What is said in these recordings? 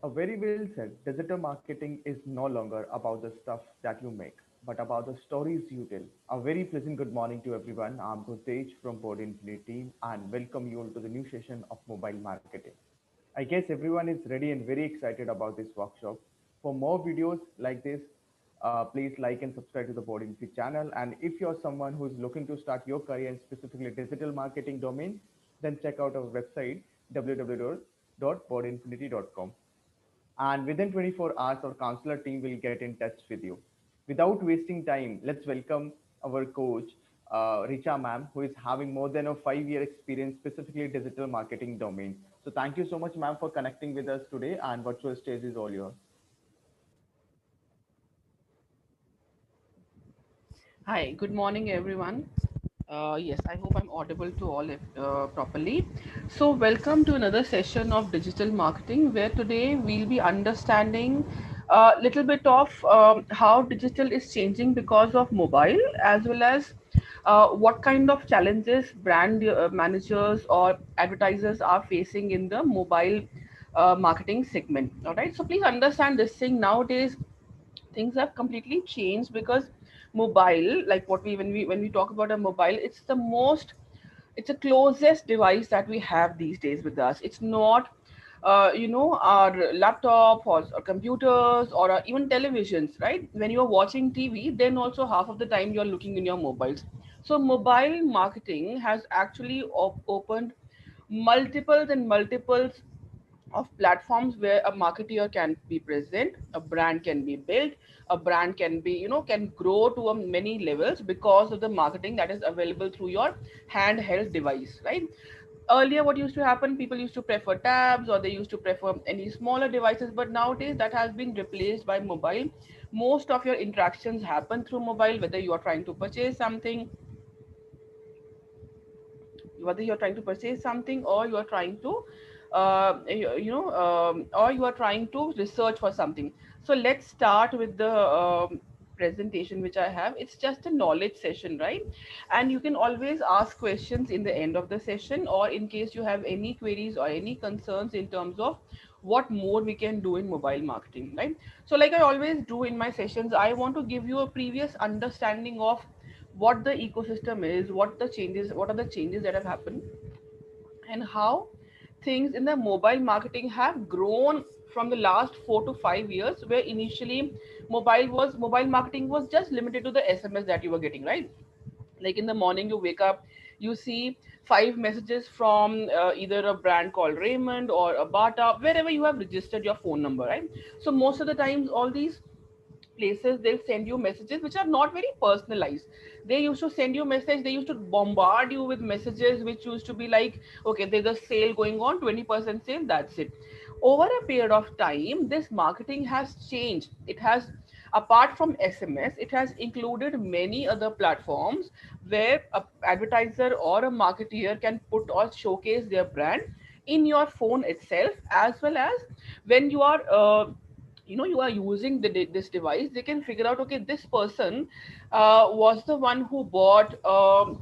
A very well said. Digital marketing is no longer about the stuff that you make, but about the stories you tell. A very pleasant good morning to everyone. I'm Gurtej from Board Infinity team and welcome you all to the new session of mobile marketing. I guess everyone is ready and very excited about this workshop. For more videos like this, please like and subscribe to the Board Infinity channel. And if you're someone who is looking to start your career in specifically digital marketing domain, then check out our website www.boardinfinity.com, and within 24 hours our counselor team will get in touch with you. Without wasting time, let's welcome our coach, Richa ma'am, who is having more than a 5-year experience specifically digital marketing domain. So thank you so much ma'am for connecting with us today, and virtual stage is all yours. Hi, good morning, everyone. Yes, I hope I'm audible to all properly. So, welcome to another session of digital marketing, where today we'll be understanding a little bit of how digital is changing because of mobile, as well as what kind of challenges brand managers or advertisers are facing in the mobile marketing segment. All right, so please understand this thing nowadays things have completely changed because mobile, like what we when we talk about a mobile, it's the closest device that we have these days with us. It's not our laptop or computers or even televisions, right? When you're watching TV, then also half of the time you're looking in your mobiles. So mobile marketing has actually opened multiples and multiples of platforms where a marketer can be present, a brand can be built, a brand can be, can grow to a many levels because of the marketing that is available through your handheld device, right? Earlier, what used to happen, people used to prefer tabs or they used to prefer any smaller devices, but nowadays that has been replaced by mobile. Most of your interactions happen through mobile, whether you are trying to purchase something, or you are trying to or you are trying to research for something. So let's start with the presentation which I have. It's just a knowledge session, right? And you can always ask questions in the end of the session, or in case you have any queries or any concerns in terms of what more we can do in mobile marketing, right? So like I always do in my sessions, I want to give you a previous understanding of what the ecosystem is, what are the changes that have happened, and how things in the mobile marketing have grown from the last 4 to 5 years, where initially mobile marketing was just limited to the SMS that you were getting, right? Like in the morning you wake up, you see five messages from either a brand called Raymond or a Bata, wherever you have registered your phone number, right? So most of the times all these places, they'll send you messages which are not very personalized. They used to send you message, they used to bombard you with messages which used to be like, okay, there's a sale going on, 20% sale, that's it. Over a period of time, this marketing has changed. It has, apart from SMS, it has included many other platforms where a advertiser or a marketeer can put or showcase their brand in your phone itself, as well as when you are you are using this device, they can figure out, okay, this person was the one who bought a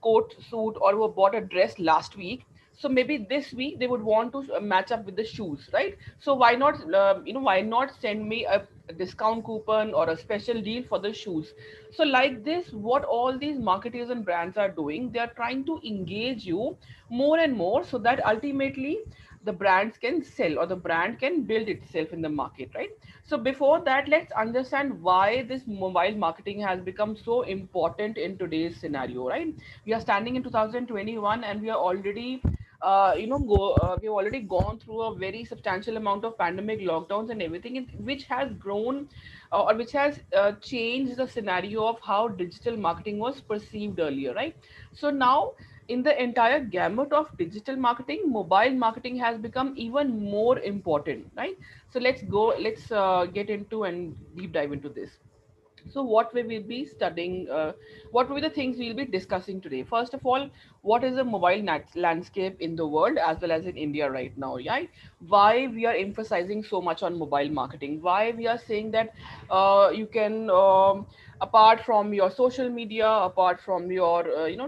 coat suit, or who bought a dress last week. So maybe this week they would want to match up with the shoes, right? So why not send me a discount coupon or a special deal for the shoes? So like this, what all these marketers and brands are doing, they are trying to engage you more and more, so that ultimately the brands can sell, or the brand can build itself in the market, right? So before that, let's understand why this mobile marketing has become so important in today's scenario, right? We are standing in 2021, and we are already we've already gone through a very substantial amount of pandemic lockdowns and everything, which has grown or which has changed the scenario of how digital marketing was perceived earlier, right? So now, in the entire gamut of digital marketing, mobile marketing has become even more important, right? So let's get into and deep dive into this. So what we will be studying, what will be the things we'll be discussing today? First of all, what is the mobile landscape in the world as well as in India right now, right? Why we are emphasizing so much on mobile marketing? Why we are saying that you can, apart from your social media, apart from your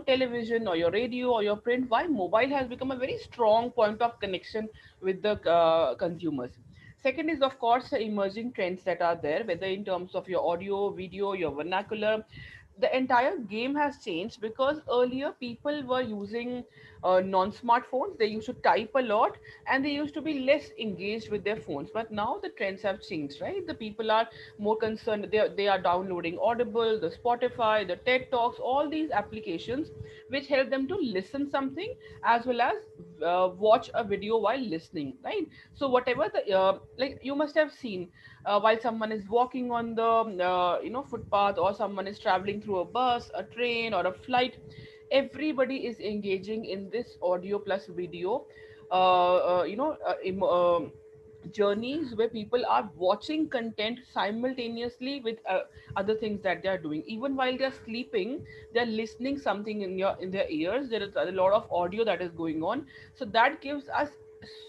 television or your radio or your print, why mobile has become a very strong point of connection with the consumers? Second is, of course, the emerging trends that are there, whether in terms of your audio, video, your vernacular. The entire game has changed because earlier people were using non-smartphones. They used to type a lot and they used to be less engaged with their phones. But now the trends have changed, right? The people are more concerned. They are downloading Audible, the Spotify, the TED Talks, all these applications which help them to listen something as well as watch a video while listening, right? So whatever the like you must have seen while someone is walking on the footpath, or someone is traveling through a bus, a train, or a flight, everybody is engaging in this audio plus video journeys where people are watching content simultaneously with other things that they are doing. Even while they're sleeping, they're listening something in their ears. There is a lot of audio that is going on. So that gives us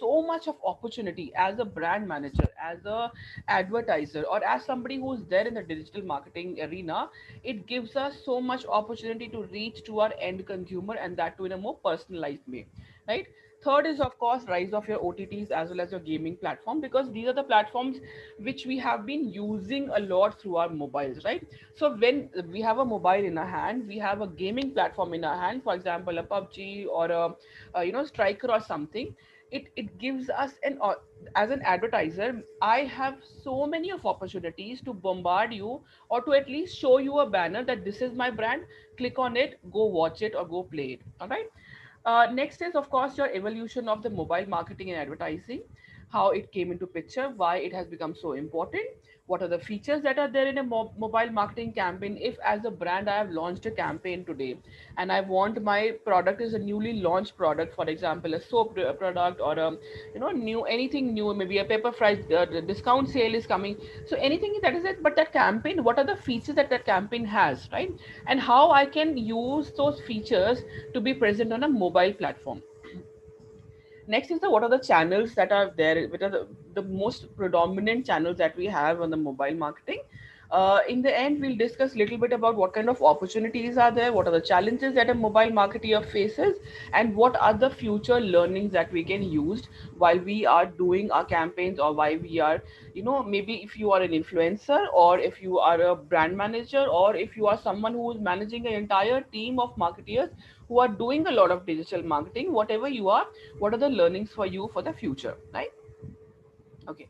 so much of opportunity as a brand manager, as a advertiser, or as somebody who's there in the digital marketing arena. It gives us so much opportunity to reach to our end consumer, and that too in a more personalized way, right? Third is, of course, rise of your OTTs as well as your gaming platform, because these are the platforms which we have been using a lot through our mobiles, right? So when we have a mobile in our hand, we have a gaming platform in our hand, for example, a PUBG or a Striker or something. It gives us as an advertiser, I have so many of opportunities to bombard you, or to at least show you a banner that this is my brand. Click on it, go watch it, or go play it. All right. Next is, of course, your evolution of the mobile marketing and advertising, how it came into picture, why it has become so important, what are the features that are there in a mobile marketing campaign. If as a brand I have launched a campaign today, and I want my product is a newly launched product, for example, a soap product, or a new anything new, maybe a pepper fry discount sale is coming. So anything that is it, but that campaign, what are the features that that campaign has, right? And how I can use those features to be present on a mobile platform. Next is the what are the channels that are there, what are the most predominant channels that we have on the mobile marketing. In the end, we'll discuss a little bit about what kind of opportunities are there, what are the challenges that a mobile marketer faces, and what are the future learnings that we can use while we are doing our campaigns, or why we are, maybe if you are an influencer, or if you are a brand manager, or if you are someone who is managing an entire team of marketeers who are doing a lot of digital marketing, whatever you are, what are the learnings for you for the future, right? Okay.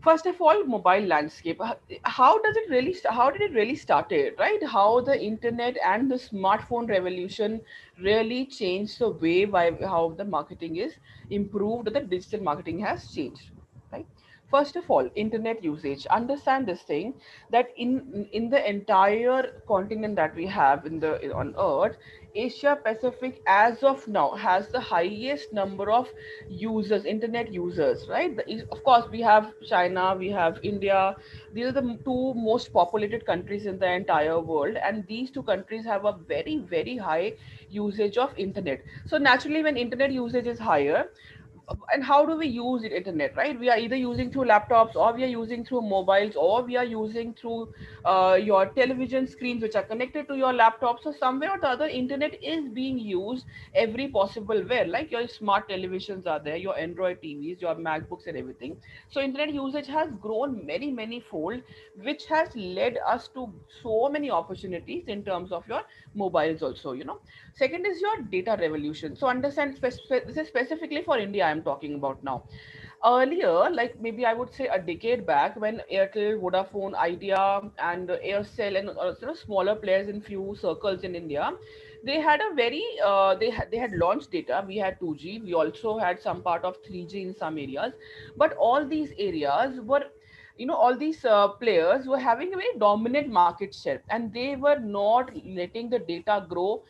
First of all, mobile landscape. How does it really? How did it really started? Right? How the internet and the smartphone revolution really changed the way by how the marketing is improved. The digital marketing has changed. Right? First of all, internet usage. Understand this thing, that in the entire continent that we have in the on Earth, Asia Pacific as of now has the highest number of users, internet users, right? Of course, we have China, we have India. These are the two most populated countries in the entire world, and these two countries have a very, very high usage of internet. So naturally, when internet usage is higher, and how do we use it internet, right? We are either using through laptops, or we are using through mobiles, or we are using through your television screens which are connected to your laptop. So somewhere or the other, internet is being used every possible where, like your smart televisions are there, your Android TVs, your MacBooks, and everything. So internet usage has grown many fold, which has led us to so many opportunities in terms of your mobiles also. Second is your data revolution. So understand, this is specifically for India I'm talking about now. Earlier, like maybe I would say a decade back, when Airtel, Vodafone, Idea, and Aircel, and smaller players in few circles in India, they had a very they had launched data. We had 2G. We also had some part of 3G in some areas, but all these areas were, all these players were having a very dominant market share, and they were not letting the data grow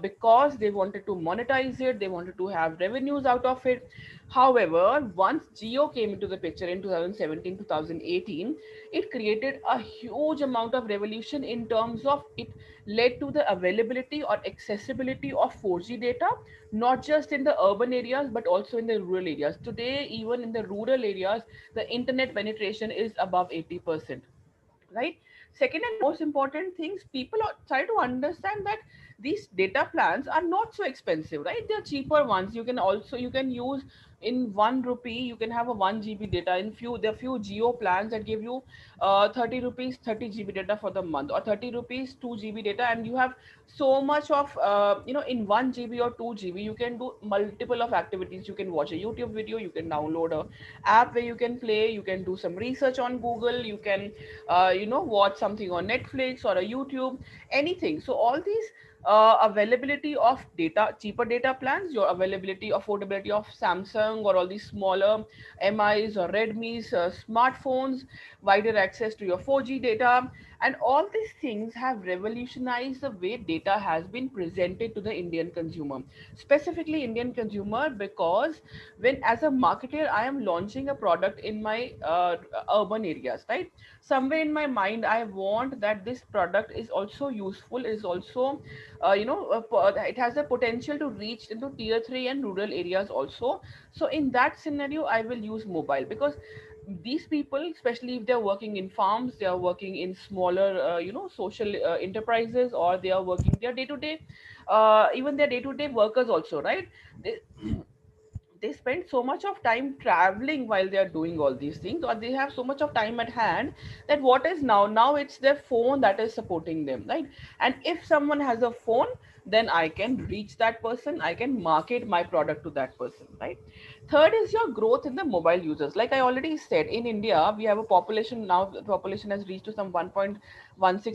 because they wanted to monetize it, they wanted to have revenues out of it. However, once Geo came into the picture in 2017, 2018, it created a huge amount of revolution in terms of it led to the availability or accessibility of 4G data, not just in the urban areas but also in the rural areas. Today, even in the rural areas, the internet penetration is above 80%, right? Second and most important things, people are try to understand that these data plans are not so expensive, right? They're cheaper ones. You can use in 1 rupee, you can have a 1 GB data. In few There are few geo plans that give you 30 rupees 30 GB data for the month, or 30 rupees 2 GB data, and you have so much of in 1 GB or 2 GB you can do multiple of activities. You can watch a YouTube video, you can download a app where you can play, you can do some research on Google, you can watch something on Netflix or a YouTube, anything. So all these availability of data, cheaper data plans, your availability, affordability of Samsung or all these smaller MIs or Redmi's smartphones, wider access to your 4G data, and all these things have revolutionized the way data has been presented to the Indian consumer, specifically Indian consumer, because when as a marketer I am launching a product in my urban areas, right? Somewhere in my mind I want that this product is also useful, is also it has a potential to reach into tier 3 and rural areas also. So in that scenario I will use mobile, because these people, especially if they're working in farms, they are working in smaller social enterprises, or they are working their day to day, even their day to day workers also, right? they, they spend so much of time traveling while they are doing all these things, or they have so much of time at hand, that what is now it's their phone that is supporting them, right? And if someone has a phone, then I can reach that person, I can market my product to that person, right? Third is your growth in the mobile users. Like I already said, in India we have a population now, the population has reached to some 1.16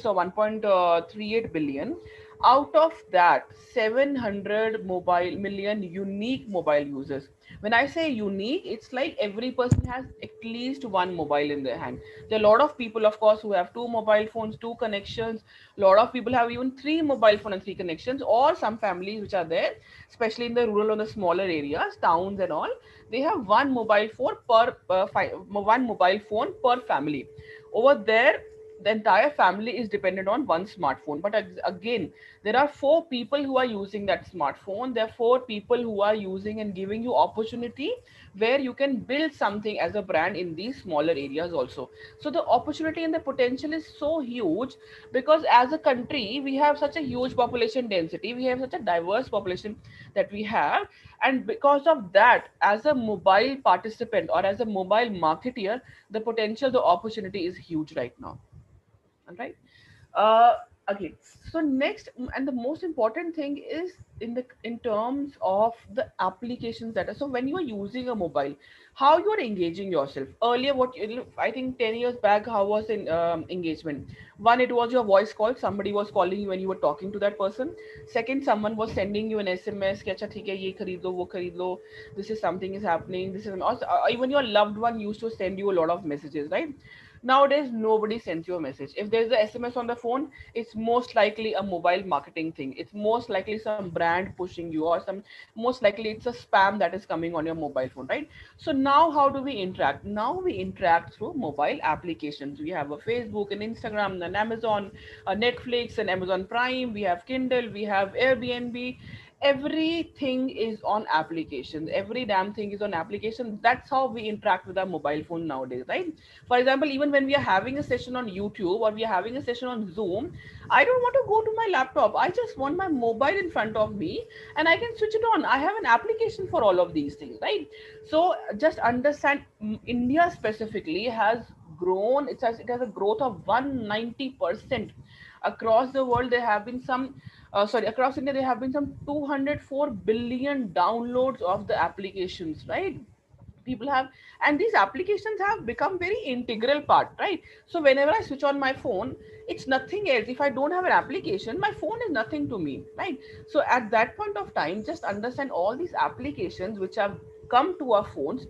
or 1.38 billion. Out of that, 700 mobile million unique mobile users. When I say unique, it's like every person has at least one mobile in their hand. There are a lot of people, of course, who have two mobile phones, two connections. A lot of people have even three mobile phone and three connections, or some families which are there, especially in the rural or the smaller areas, towns and all. They have one mobile phone per one mobile phone per family. Over there, the entire family is dependent on one smartphone. But again, there are four people who are using that smartphone. There are four people who are using and giving you opportunity where you can build something as a brand in these smaller areas also. So the opportunity and the potential is so huge, because as a country we have such a huge population density, we have such a diverse population that we have. And because of that, as a mobile participant or as a mobile marketeer, the potential, the opportunity is huge right now. All right. uh okay, so next, and the most important thing is in terms of the applications that are, so when you are using a mobile, how you are engaging yourself. Earlier, I think 10 years back, how was in engagement? One, it was your voice call, somebody was calling you when you were talking to that person. Second, someone was sending you an SMS कि अच्छा ठीक है ये खरीद लो वो खरीद लो, this is something is happening, this is also, even your loved one used to send you a lot of messages, right? Nowadays, nobody sends you a message. If there's a SMS on the phone, it's most likely a mobile marketing thing. It's most likely some brand pushing you, or some, most likely it's a spam that is coming on your mobile phone, right? So now how do we interact? Now we interact through mobile applications. We have a Facebook and Instagram and Amazon, a Netflix and Amazon Prime. We have Kindle, we have Airbnb. Everything is on applications. Every damn thing is on application. That's how we interact with our mobile phone nowadays, right? For example, even when we are having a session on YouTube or we are having a session on Zoom, I don't want to go to my laptop. I just want my mobile in front of me and I can switch it on. I have an application for all of these things, right? So just understand, India specifically has grown. It has a growth of 190%. Across the world, there have been some, across India, there have been some 204 billion downloads of the applications, right? People have, and these applications have become very integral part, right? So whenever I switch on my phone, it's nothing else. If I don't have an application, my phone is nothing to me, right? So at that point of time, just understand all these applications which have come to our phones.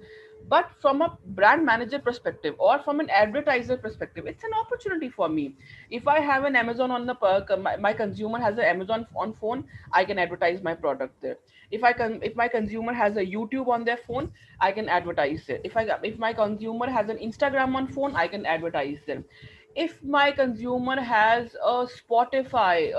But from a brand manager perspective or from an advertiser perspective, it's an opportunity for me. If I have an Amazon on the my consumer has an Amazon on phone, I can advertise my product there. If my consumer has a YouTube on their phone, I can advertise it. If my consumer has an Instagram on phone, I can advertise them. If my consumer has a Spotify,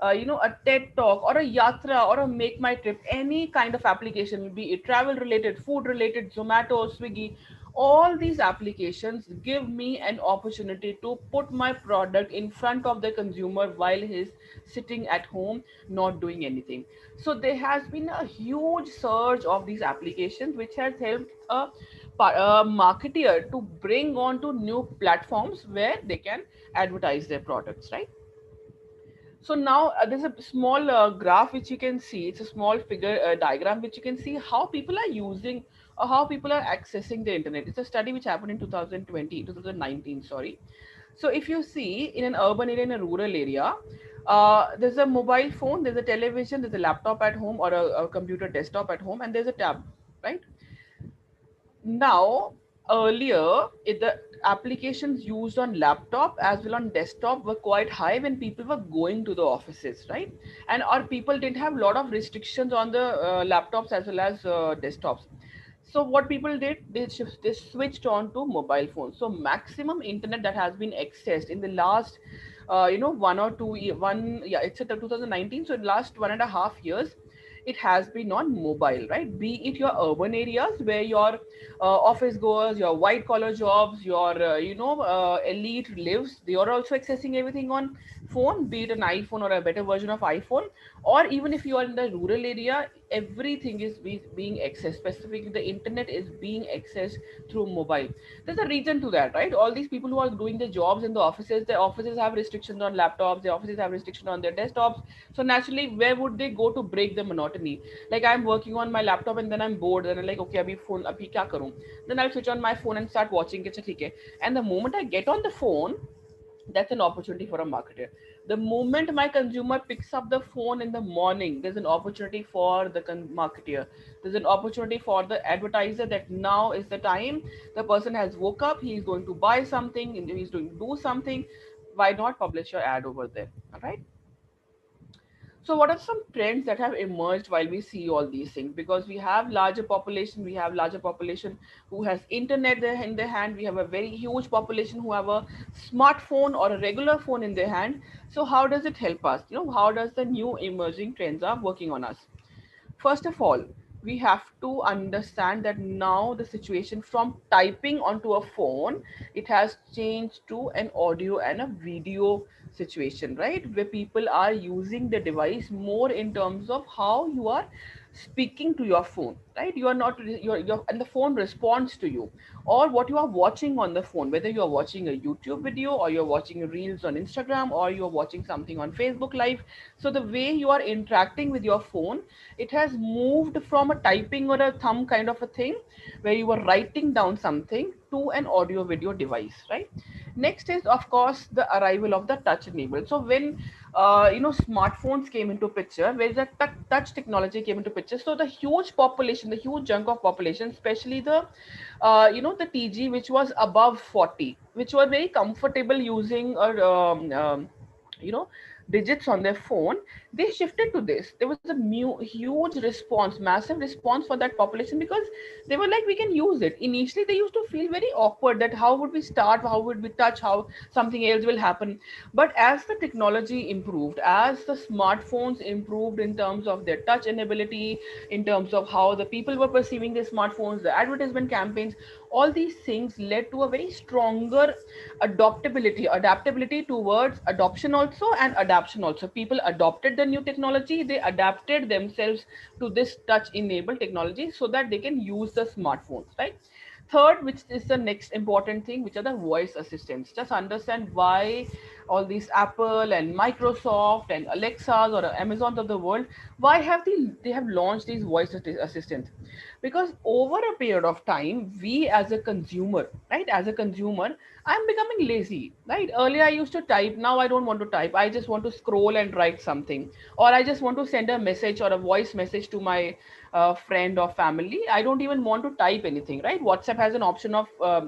a TED Talk, or a Yatra, or a Make My Trip, any kind of application, be it travel related, food related, Zomato, Swiggy, all these applications give me an opportunity to put my product in front of the consumer while he's sitting at home not doing anything. So there has been a huge surge of these applications which has helped a marketer to bring on to new platforms where they can advertise their products, right? So now there's a small graph which you can see. It's a small figure diagram which you can see how people are using or how people are accessing the internet. It's a study which happened in 2020, 2019, sorry. So if you see in an urban area, in a rural area, there's a mobile phone, there's a television, there's a laptop at home or a computer desktop at home, and there's a tab, right? Now, earlier, the applications used on laptop as well on desktop were quite high when people were going to the offices, right? And our people didn't have a lot of restrictions on the laptops as well as desktops. So what people did, they switched on to mobile phones. So maximum internet that has been accessed in the last, 1 or 2 year, it's at 2019. So in last 1.5 years, it has been on mobile, right? Be it your urban areas where your office goers, your white collar jobs, your elite lives, they are also accessing everything on phone, be it an iPhone or a better version of iPhone, or even if you are in the rural area, everything is being accessed. Specifically, the internet is being accessed through mobile. There's a reason to that, right? All these people who are doing their jobs in the offices have restrictions on laptops, the offices have restrictions on their desktops. So naturally, where would they go to break the monotony? Like I'm working on my laptop and then I'm bored, and I'm like, okay, abhi phone, abhi kya karu? Then I'll switch on my phone and start watching it. Okay, and the moment I get on the phone, that's an opportunity for a marketer. The moment my consumer picks up the phone in the morning, there's an opportunity for the marketer. There's an opportunity for the advertiser that now is the time. The person has woke up, he's going to buy something, and he's going to do something. Why not publish your ad over there? All right. So what are some trends that have emerged while we see all these things? Because we have larger population who has internet in their hand. We have a very huge population who have a smartphone or a regular phone in their hand. So how does it help us? How does the new emerging trends are working on us? First of all, we have to understand that now the situation from typing onto a phone, it has changed to an audio and a video situation, right? Where people are using the device more in terms of how you are speaking to your phone, right? You are not and the phone responds to you, or what you are watching on the phone, whether you are watching a YouTube video or you're watching reels on Instagram or you're watching something on Facebook live. So the way you are interacting with your phone, it has moved from a typing or a thumb kind of a thing where you were writing down something to an audio video device, right? Next is of course the arrival of the touch enabled. So when smartphones came into picture, where the touch technology came into picture, so the huge population, the huge chunk of population, especially the the TG which was above 40, which were very comfortable using or you know digits on their phone, they shifted to this. There was a huge response, massive response for that population, because they were like, we can use it. Initially they used to feel very awkward that how would we start, how would we touch, how something else will happen. But as the technology improved, as the smartphones improved in terms of their touch inability, in terms of how the people were perceiving their smartphones, the advertisement campaigns, all these things led to a very stronger adaptability towards adoption also and adaptation also. People adopted the new technology, they adapted themselves to this touch enabled technology so that they can use the smartphones, right? Third, which is the next important thing, which are the voice assistants. Just understand why all these Apple and Microsoft and Alexas or Amazons of the world, why have they have launched these voice assistants? Because over a period of time, we as a consumer, right, as a consumer, I'm becoming lazy, right? Earlier I used to type, now I don't want to type. I just want to scroll and write something, or I just want to send a message or a voice message to my friend or family. I don't even want to type anything, right? WhatsApp has an option of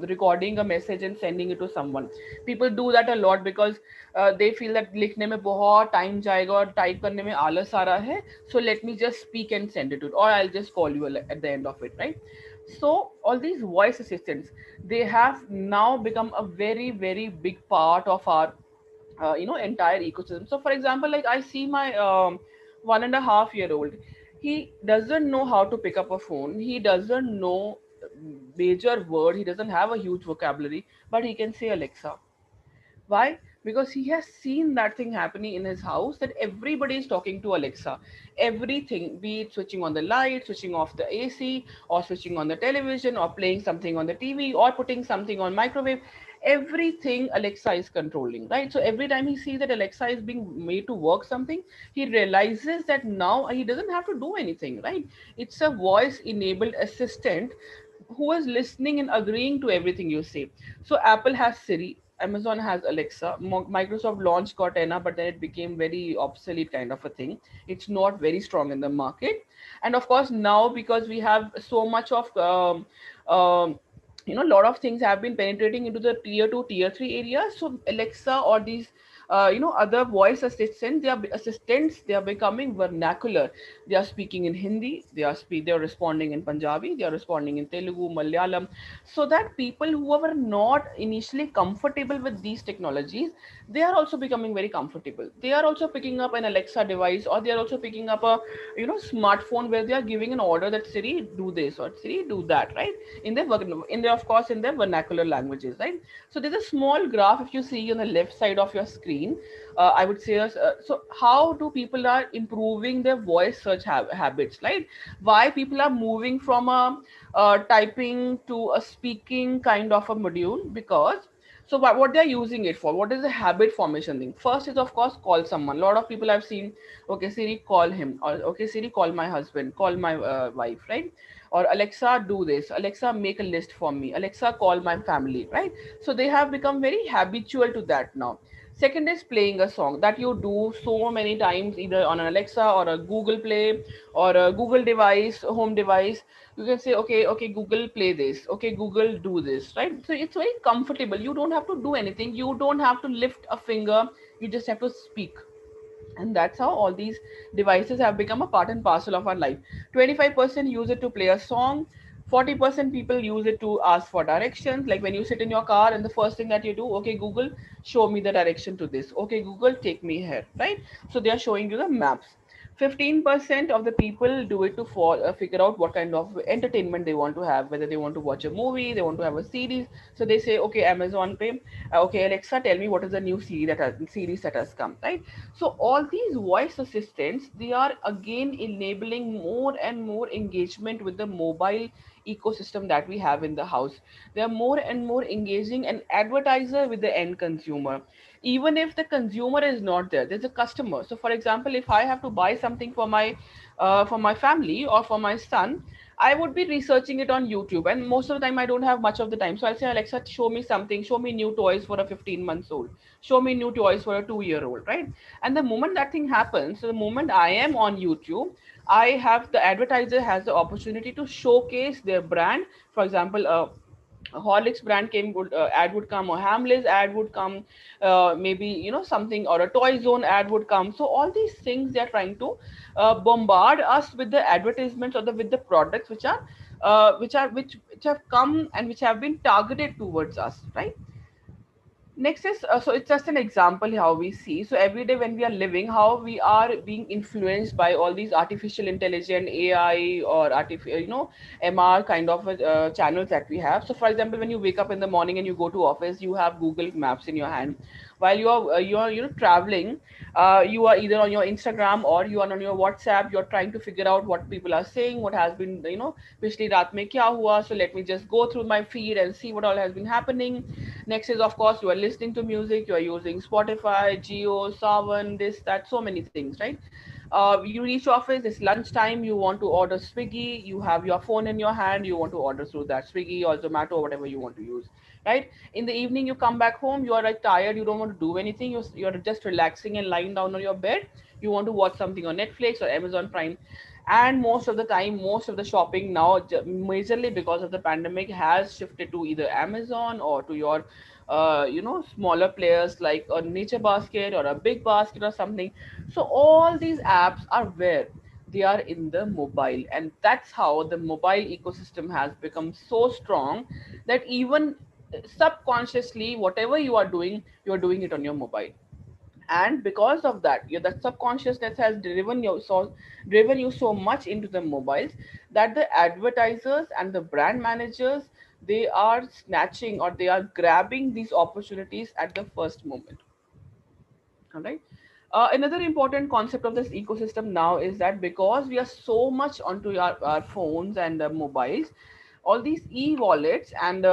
recording a message and sending it to someone. People do that a lot because they feel that लिखने में बहुत time जाएगा और type करने में आलस आ रहा है. So let me just speak and send it to it, or I'll just call you at the end of it, right? So all these voice assistants, they have now become a very very big part of our entire ecosystem. So for example, like I see my 1.5-year old, he doesn't know how to pick up a phone, he doesn't know major word, he doesn't have a huge vocabulary, but he can say Alexa. Why? Because he has seen that thing happening in his house, that everybody is talking to Alexa. Everything, be it switching on the light, switching off the AC, or switching on the television, or playing something on the TV, or putting something on microwave, everything Alexa is controlling, right? So every time he sees that Alexa is being made to work something, he realizes that now he doesn't have to do anything, right? It's a voice enabled assistant who is listening and agreeing to everything you say. So Apple has Siri, Amazon has Alexa, Microsoft launched Cortana, but then it became very obsolete kind of a thing. It's not very strong in the market. And of course now, because we have so much of a lot of things have been penetrating into the tier 2 tier 3 areas, so Alexa or these other voice assistants, they are becoming vernacular. They are speaking in Hindi, they are responding in Punjabi, they are responding in Telugu, Malayalam, so that people who were not initially comfortable with these technologies, they are also becoming very comfortable. They are also picking up an Alexa device, or they are also picking up a smartphone where they are giving an order that Siri do this or Siri do that, right? In their, of course, in their vernacular languages, right? So there's a small graph if you see on the left side of your screen. I would say, so how do people are improving their voice search habits, right? Why people are moving from a typing to a speaking kind of a module? Because so what they're using it for, what is the habit formation thing? First is of course call someone. A lot of people I've seen, okay Siri call him, or okay Siri call my husband, call my wife, right? Or Alexa do this, Alexa make a list for me, Alexa call my family, right? So they have become very habitual to that now. Second is playing a song that you do so many times, either on an Alexa or a Google Play or a Google device, home device. You can say, okay, okay, Google play this, okay, Google do this, right? So it's very comfortable. You don't have to do anything. You don't have to lift a finger. You just have to speak, and that's how all these devices have become a part and parcel of our life. 25% use it to play a song, 40% people use it to ask for directions, like when you sit in your car and the first thing that you do, okay Google, show me the direction to this, okay Google, take me here, right? So they are showing you the maps. 15% of the people do it to figure out what kind of entertainment they want to have, whether they want to watch a movie, they want to have a series. So they say, okay Amazon pay, okay Alexa, tell me what is the new series that has come, right? So all these voice assistants, they are again enabling more and more engagement with the mobile ecosystem that we have in the house. They are more and more engaging an advertiser with the end consumer. Even if the consumer is not there, there's a customer. So for example, if I have to buy something for my family or for my son, I would be researching it on YouTube, and most of the time I don't have much of the time. So I'll say, Alexa, show me something, show me new toys for a 15 months old, show me new toys for a 2-year old, right? And the moment that thing happens, so the moment I am on YouTube, I have the advertiser has the opportunity to showcase their brand. For example, a Horlicks brand ad would come, or Hamleys ad would come, maybe something, or a Toy Zone ad would come. So all these things they are trying to bombard us with the advertisements, or with the products which have come and which have been targeted towards us, right? Next is, so it's just an example how we see. So every day when we are living, how we are being influenced by all these artificial intelligence, AI, or MR kind of channels that we have. So for example, when you wake up in the morning and you go to office, you have Google Maps in your hand. While you are traveling, you are either on your Instagram or you are on your WhatsApp. You're trying to figure out what people are saying, what has been, पिछली रात में क्या हुआ. So let me just go through my feed and see what all has been happening. Next is, of course, you are listening to music, you are using Spotify, Geo, Savan, this, that, so many things, right? You reach office, it's lunchtime, you want to order Swiggy, you have your phone in your hand, you want to order through that Swiggy or Zomato or whatever you want to use, right? In the evening, you come back home, you are like tired, you don't want to do anything, you're just relaxing and lying down on your bed, you want to watch something on Netflix or Amazon Prime. And most of the time, most of the shopping now, majorly because of the pandemic, has shifted to either Amazon or to your smaller players like a Nature Basket or a Big Basket or something. So all these apps are where they are in the mobile, and that's how the mobile ecosystem has become so strong that even subconsciously, whatever you are doing, you are doing it on your mobile. And because of that, that subconsciousness has driven you so much into the mobiles, that the advertisers and the brand managers, they are snatching or they are grabbing these opportunities at the first moment. All right. Another important concept of this ecosystem now is that because we are so much onto our phones and mobiles, all these e-wallets and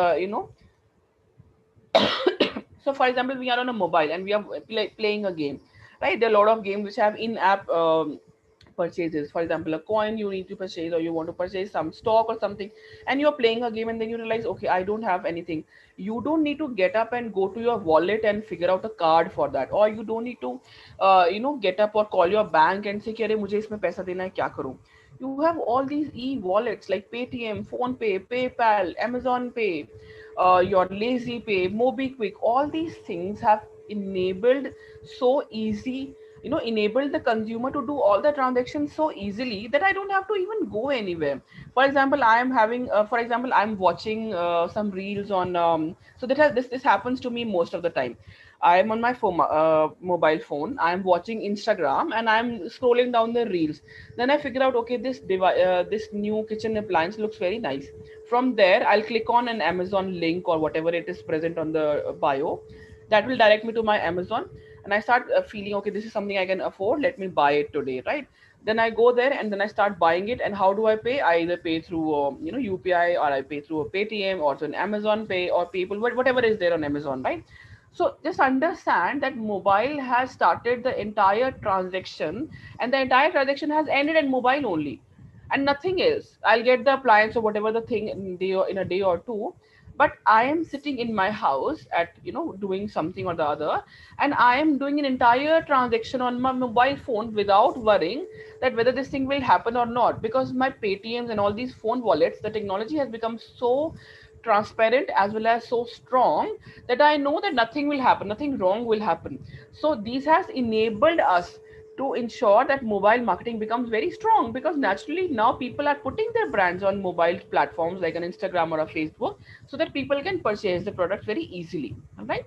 so for example, we are on a mobile and we are playing a game, right? There are a lot of games which have in-app purchases. For example, a coin you need to purchase, or you want to purchase some stock or something, and you're playing a game and then you realize, okay, I don't have anything. You don't need to get up and go to your wallet and figure out a card for that, or you don't need to get up or call your bank and say कि अरे मुझे इसमें पैसा देना है क्या करूं. You have all these e-wallets like Paytm, PhonePay, PayPal, Amazon Pay, your Lazy Pay, MobiQuick. All these things have enabled so easy, enabled the consumer to do all the transactions so easily that I don't have to even go anywhere. For example, I'm watching some reels on. So that has, this happens to me most of the time. I am on my mobile phone. I am watching Instagram and I am scrolling down the reels. Then I figure out, okay, this new kitchen appliance looks very nice. From there, I'll click on an Amazon link or whatever it is present on the bio. That will direct me to my Amazon, and I start feeling, okay, this is something I can afford. Let me buy it today, right? Then I go there and then I start buying it. And how do I pay? I either pay through UPI, or I pay through a Paytm, or through an Amazon Pay, or PayPal, whatever is there on Amazon, right? So just understand that mobile has started the entire transaction, and the entire transaction has ended in mobile only, and nothing else. I'll get the appliance or whatever the thing in a day or two, but I am sitting in my house at doing something or the other, and I am doing an entire transaction on my mobile phone without worrying that whether this thing will happen or not, because my Paytms and all these phone wallets, the technology has become so transparent as well as so strong that I know that nothing will happen, nothing wrong will happen. So this has enabled us to ensure that mobile marketing becomes very strong, because naturally now people are putting their brands on mobile platforms like an Instagram or a Facebook, so that people can purchase the product very easily. All right.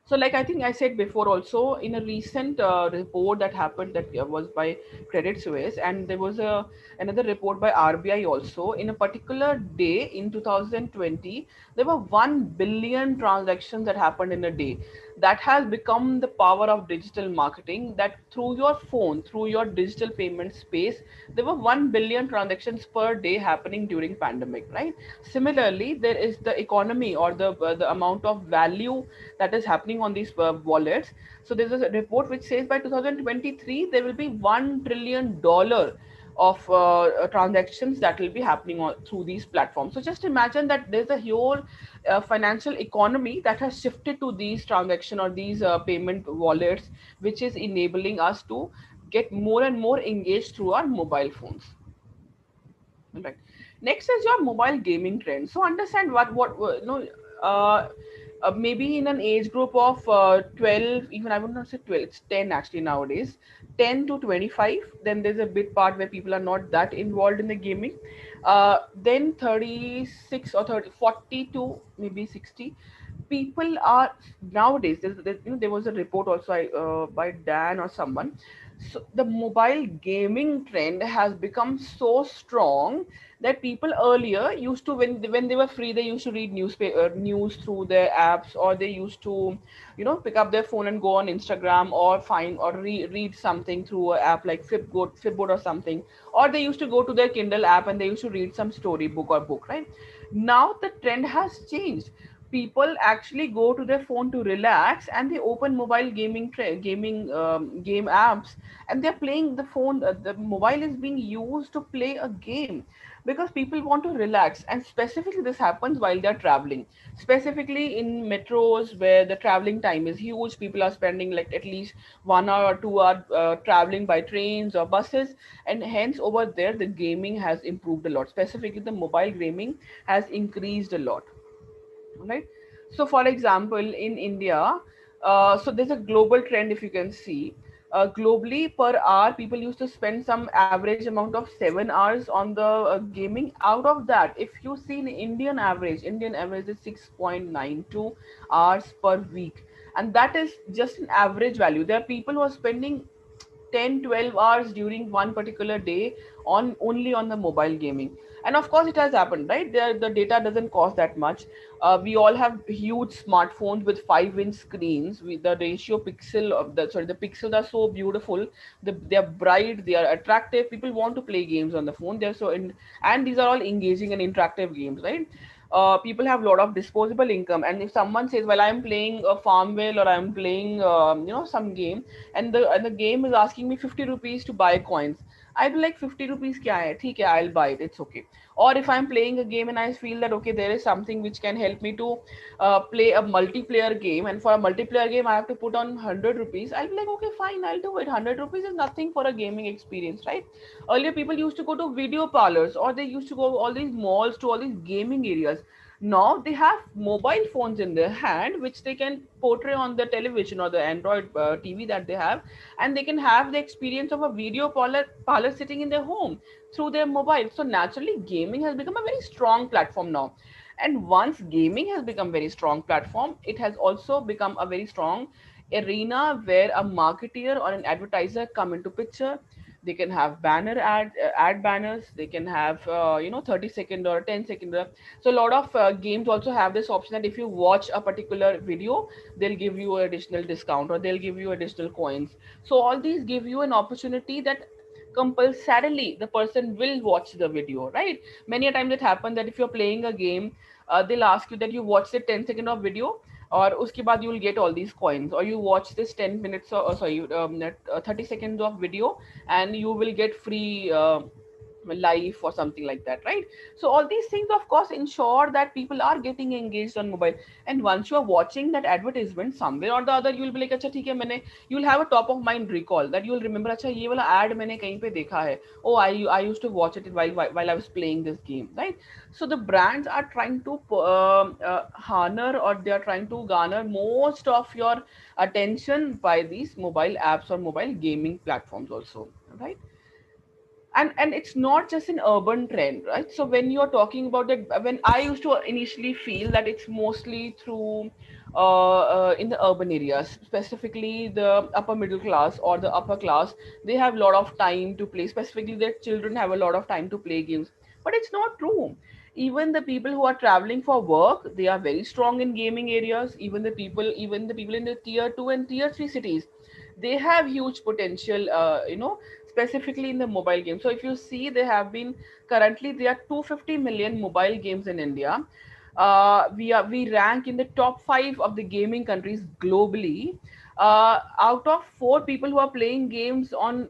So, like I think I said before, also in a recent report that happened, that was by Credit Suisse, and there was a another report by RBI also. In a particular day in 2020, there were 1 billion transactions that happened in a day. That has become the power of digital marketing. That through your phone, through your digital payment space, there were 1 billion transactions per day happening during pandemic, right? Similarly, there is the economy, or the amount of value that is happening on these wallets. So there's a report which says by 2023 there will be $1 trillion of transactions that will be happening through these platforms. So just imagine that there's a whole financial economy that has shifted to these transaction or these payment wallets, which is enabling us to get more and more engaged through our mobile phones. Right. Next is your mobile gaming trend. So understand what uh, maybe in an age group of 12, even I would not say 12, it's 10 actually nowadays, 10 to 25. Then there's a bit part where people are not that involved in the gaming. Then 36 or 30, 40 to maybe 60 people are nowadays. There was a report also by Dan or someone. So the mobile gaming trend has become so strong that people earlier used to, when they were free, they used to read newspaper news through their apps, or they used to pick up their phone and go on Instagram, or find or read something through an app like Fitboard or something, or they used to go to their Kindle app and they used to read some story book or book, right? Now the trend has changed. People actually go to their phone to relax, and they open mobile gaming game apps, and they're playing the phone. The mobile is being used to play a game, because people want to relax. And specifically this happens while they're traveling, specifically in metros where the traveling time is huge. People are spending like at least 1 hour or 2 hour traveling by trains or buses, and hence over there the gaming has improved a lot. Specifically the mobile gaming has increased a lot, right? So for example, in India, so there's a global trend, if you can see. Globally, per hour people used to spend some average amount of 7 hours on the gaming. Out of that, if you see in Indian average is 6.92 hours per week, and that is just an average value. There are people who are spending 10, 12 hours during one particular day on only on the mobile gaming. And of course it has happened, right? The data doesn't cost that much. We all have huge smartphones with 5-inch screens. The ratio pixel of the pixels are so beautiful. They're bright, they are attractive. People want to play games on the phone. They're so in, and these are all engaging and interactive games, right? People have a lot of disposable income, and if someone says, well, I'm playing a Farmville, or I'm playing some game, and the game is asking me 50 rupees to buy coins, I'd be like, 50 rupees kya hai, theek hai, I'll buy it, it's okay. Or if I'm playing a game and I feel that okay, there is something which can help me to play a multiplayer game, and for a multiplayer game I have to put on 100 rupees, I'll be like, okay, fine, I'll do it. 100 rupees is nothing for a gaming experience, right? Earlier people used to go to video parlors, or they used to go all these malls, to all these gaming areas. Now they have mobile phones in their hand which they can portray on the television or the Android TV that they have, and they can have the experience of a video parlor sitting in their home through their mobile. So naturally gaming has become a very strong platform now. And once gaming has become very strong platform, it has also become a very strong arena where a marketeer or an advertiser come into picture. They can have ad banners, they can have 30-second or 10-second. So a lot of games also have this option that if you watch a particular video, they'll give you additional discount, or they'll give you additional coins. So all these give you an opportunity that compulsorily the person will watch the video, right? Many a times it happens that if you're playing a game, they'll ask you that you watch the 10-second of video, or uske baad you will get all these coins, or you watch this 10 minutes, or sorry 30 seconds of video, and you will get free life or something like that, right? So all these things of course ensure that people are getting engaged on mobile. And once you are watching that advertisement, somewhere or the other you will be like, acha theek hai, maine, you will have a top of mind recall, that you will remember, acha ye wala ad maine kahin pe dekha hai. Oh, I used to watch it while I was playing this game, right? So the brands are trying to harness, or they are trying to garner most of your attention by these mobile apps or mobile gaming platforms also, right? And it's not just an urban trend, right? So when you're talking about that, when I used to initially feel that it's mostly through in the urban areas, specifically the upper middle class or the upper class, they have a lot of time to play, specifically their children have a lot of time to play games. But it's not true. Even the people who are traveling for work, they are very strong in gaming areas. Even the people in the tier 2 and tier 3 cities, they have huge potential, specifically in the mobile game. So if you see, there are 250 million mobile games in India. We rank in the top 5 of the gaming countries globally. Out of 4 people who are playing games on,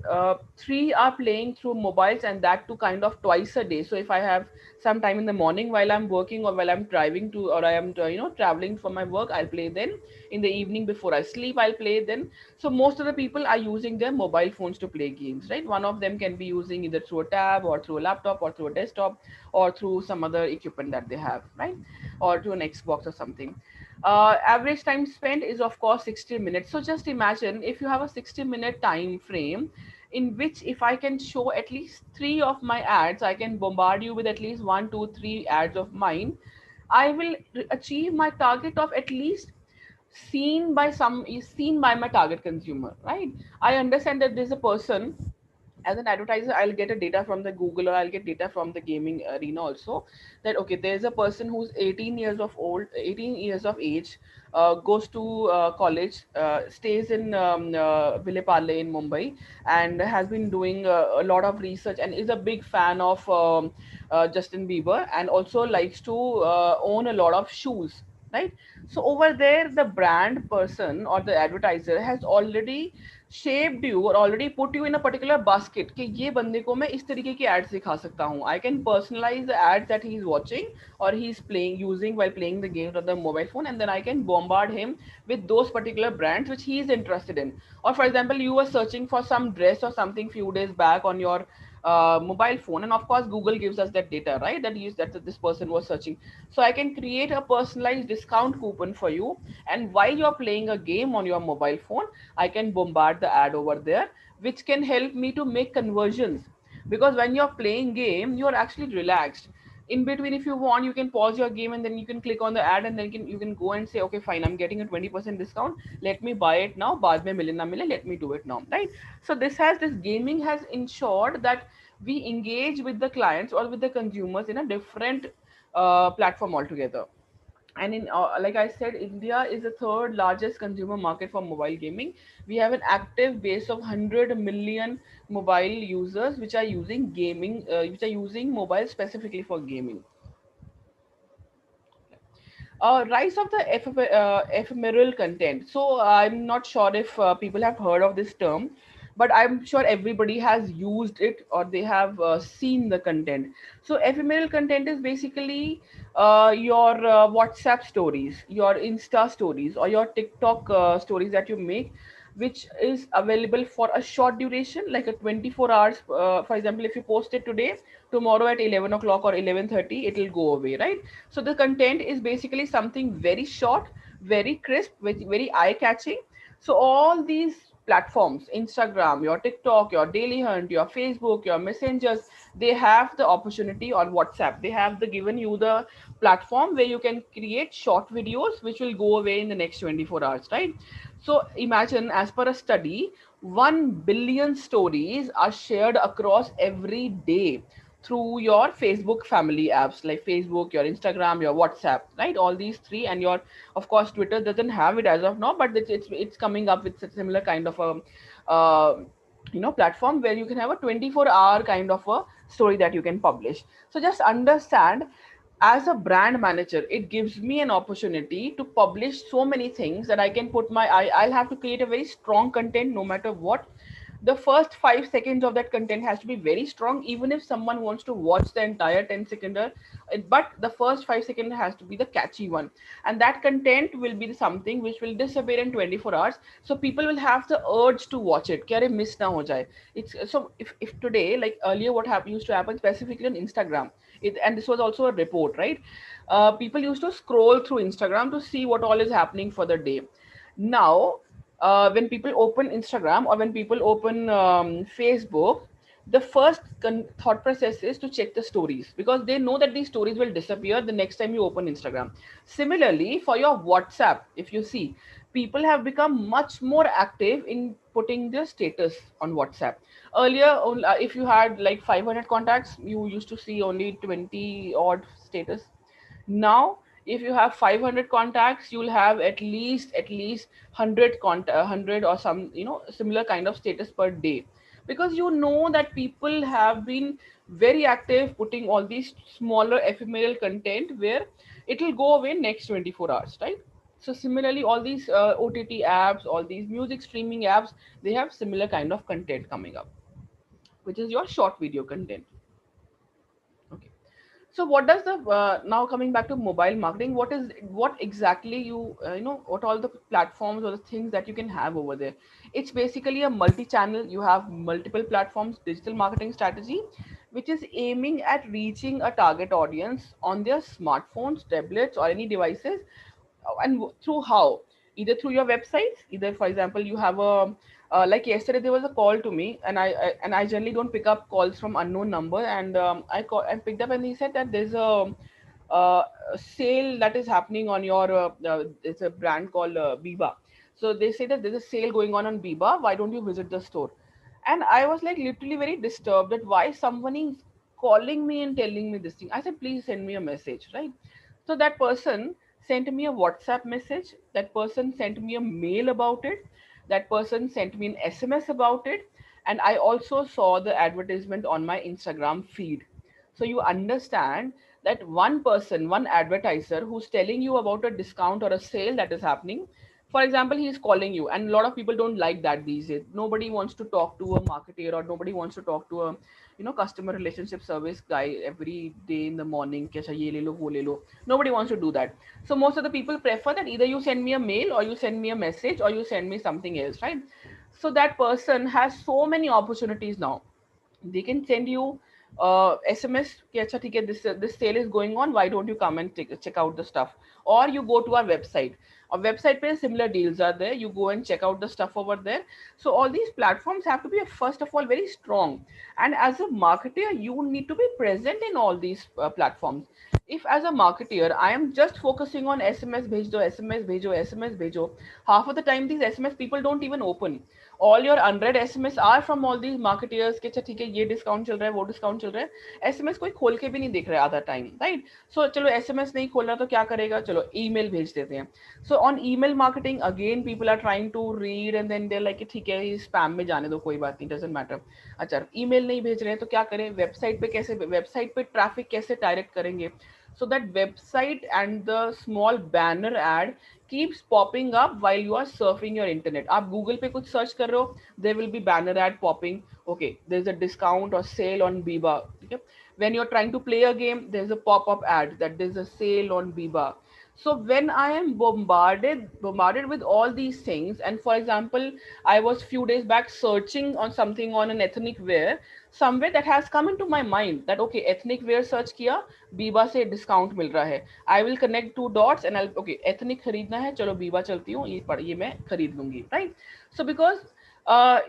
3 are playing through mobiles, and that too kind of twice a day. So if I have some time in the morning while I'm working, or while I'm driving to, or I am traveling for my work, I'll play. Then in the evening before I sleep, I'll play. Then so most of the people are using their mobile phones to play games, right? One of them can be using either through a tab, or through a laptop, or through a desktop, or through some other equipment that they have, right? Or to an Xbox or something. Average time spent is of course 60 minutes. So just imagine if you have a 60-minute time frame, in which if I can show at least 3 of my ads, I can bombard you with at least 1, 2, 3 ads of mine. I will achieve my target of at least seen by some is seen by my target consumer, right? I understand that there's a person, as an advertiser, I'll get a data from the Google, or I'll get data from the gaming arena also, that okay, there's a person who's 18 years of age, goes to college, stays in Ville Parle in Mumbai, and has been doing a lot of research, and is a big fan of Justin Bieber, and also likes to own a lot of shoes, right? So over there, the brand person or the advertiser has already shaped you, or already put you in a particular basket, कि ये बंदे को मैं इस तरीके की ads दिखा सकता हूँ. I can personalize the ads that he is watching, or he is playing using while playing the games on the mobile phone, and then I can bombard him with those particular brands which he is interested in. Or for example, you were searching for some dress or something few days back on your mobile phone, and of course Google gives us that data, right? That this person was searching. So I can create a personalized discount coupon for you, and while you're playing a game on your mobile phone, I can bombard the ad over there, which can help me to make conversions. Because when you're playing game, you're actually relaxed. In between, if you want, you can pause your game and then you can click on the ad, and then you can go and say, okay, fine, I'm getting a 20% discount, let me buy it now, baad mein mile na mile, let me do it now, right? So this gaming has ensured that we engage with the clients or with the consumers in a different platform altogether. And in like I said, India is the third largest consumer market for mobile gaming. We have an active base of 100 million mobile users which are using gaming, which are using mobile specifically for gaming. Rise of the ephemeral content. So I'm not sure if people have heard of this term, but I'm sure everybody has used it or they have seen the content. So ephemeral content is basically your WhatsApp stories, your Insta stories, or your TikTok stories that you make, which is available for a short duration, like a 24 hours. For example, if you post it today, tomorrow at 11 o'clock or 11:30, it will go away, right? So the content is basically something very short, very crisp, very eye catching. So all these platforms, Instagram, your TikTok, your Daily Hunt, your Facebook, your Messengers, they have the opportunity on WhatsApp. They have given you the platform where you can create short videos which will go away in the next 24 hours, right? So imagine, as per a study, 1 billion stories are shared across every day through your Facebook family apps like Facebook, your Instagram, your WhatsApp, right? All these three, and your, of course, Twitter doesn't have it as of now, but it's coming up with a similar kind of a platform where you can have a 24-hour kind of a story that you can publish. So just understand, as a brand manager, it gives me an opportunity to publish so many things that I can put I'll have to create a very strong content no matter what. The first 5 seconds of that content has to be very strong, even if someone wants to watch the entire 10 seconder. But the first 5 seconds has to be the catchy one, and that content will be something which will disappear in 24 hours. So people will have the urge to watch it. Kya re miss na ho jaye. It's so if today, like earlier, what used to happen specifically on Instagram, and this was also a report, right? People used to scroll through Instagram to see what all is happening for the day. Now, when people open Instagram or when people open Facebook, the first thought process is to check the stories, because they know that these stories will disappear the next time you open Instagram. Similarly, for your WhatsApp, if you see, people have become much more active in putting their status on WhatsApp. Earlier, if you had like 500 contacts, you used to see only 20 odd status. Now, if you have 500 contacts, you'll have at least 100 100 or some similar kind of status per day, because you know that people have been very active putting all these smaller ephemeral content where it will go away next 24 hours, right? So similarly, all these OTT apps, all these music streaming apps, they have similar kind of content coming up, which is your short video content. Okay. So what does the now coming back to mobile marketing, what exactly what all the platforms or the things that you can have over there? It's basically a multi-channel. You have multiple platforms, digital marketing strategy, which is aiming at reaching a target audience on their smartphones, tablets, or any devices. And through how? Either through your websites, either, for example, you have a like yesterday there was a call to me, and I generally don't pick up calls from unknown number, and I picked up, and he said that there's a sale that is happening on your it's a brand called Biba. So they say that there's a sale going on Biba, why don't you visit the store? And I was like literally very disturbed that why someone is calling me and telling me this thing. I said, please send me a message, right? So that person sent me a WhatsApp message, that person sent me a mail about it, that person sent me an SMS about it, and I also saw the advertisement on my Instagram feed. So you understand that one person, one advertiser who's telling you about a discount or a sale that is happening, for example, he's calling you, and a lot of people don't like that these days. Nobody wants to talk to a marketer, or nobody wants to talk to a customer relationship service guy every day in the morning. "Kaisa ye le lo, wo le lo." Nobody wants to do that. So most of the people prefer that either you send me a mail, or you send me a message, or you send me something else, right? So that person has so many opportunities now. They can send you SMS कि अच्छा ठीक है, this sale is going on, why don't you come and check out the stuff, or you go to our website. और website पे similar deals are there, you go and check out the stuff over there. So all these platforms have to be first of all very strong, and as a marketer you need to be present in all these platforms. If as a marketer I am just focusing on SMS bhej do, SMS bhejo, SMS bhejo, half of the time these SMS people don't even open. All your unread SMS are from all these marketeers कि अच्छा ठीक है ये discount चल रहा है वो discount चल रहा है, एसएमएस कोई खोल के भी नहीं देख रहा है आधा टाइम, राइट? सो चलो एसएमएस नहीं खोल रहा तो क्या करेगा, चलो ईमेल भेज देते हैं. So on email marketing again people are trying to read and then they like ठीक है स्पैम में जाने दो कोई बात नहीं, डजेंट मैटर. अच्छा ईमेल नहीं भेज रहे हैं तो क्या करें, वेबसाइट पे कैसे, वेबसाइट पे ट्रैफिक कैसे डायरेक्ट करेंगे, so that website and the small banner ad keeps popping up while you are surfing your internet. आप गूगल पे कुछ सर्च कर रहे हो, there will be banner ad popping, okay there's a discount or sale on Biba, ठीक है. When you're trying to play a game, there's a pop-up ad that there's a sale on Biba. So when I am bombarded with all these things, and for example I was few days back searching on something on an ethnic wear, somewhere that has come into my mind that okay ethnic wear search किया, बीबा से discount मिल रहा है, I will connect to dots and I okay ethnic खरीदना है, चलो बीबा चलती हूँ, ये मैं खरीद लूंगी, right? So because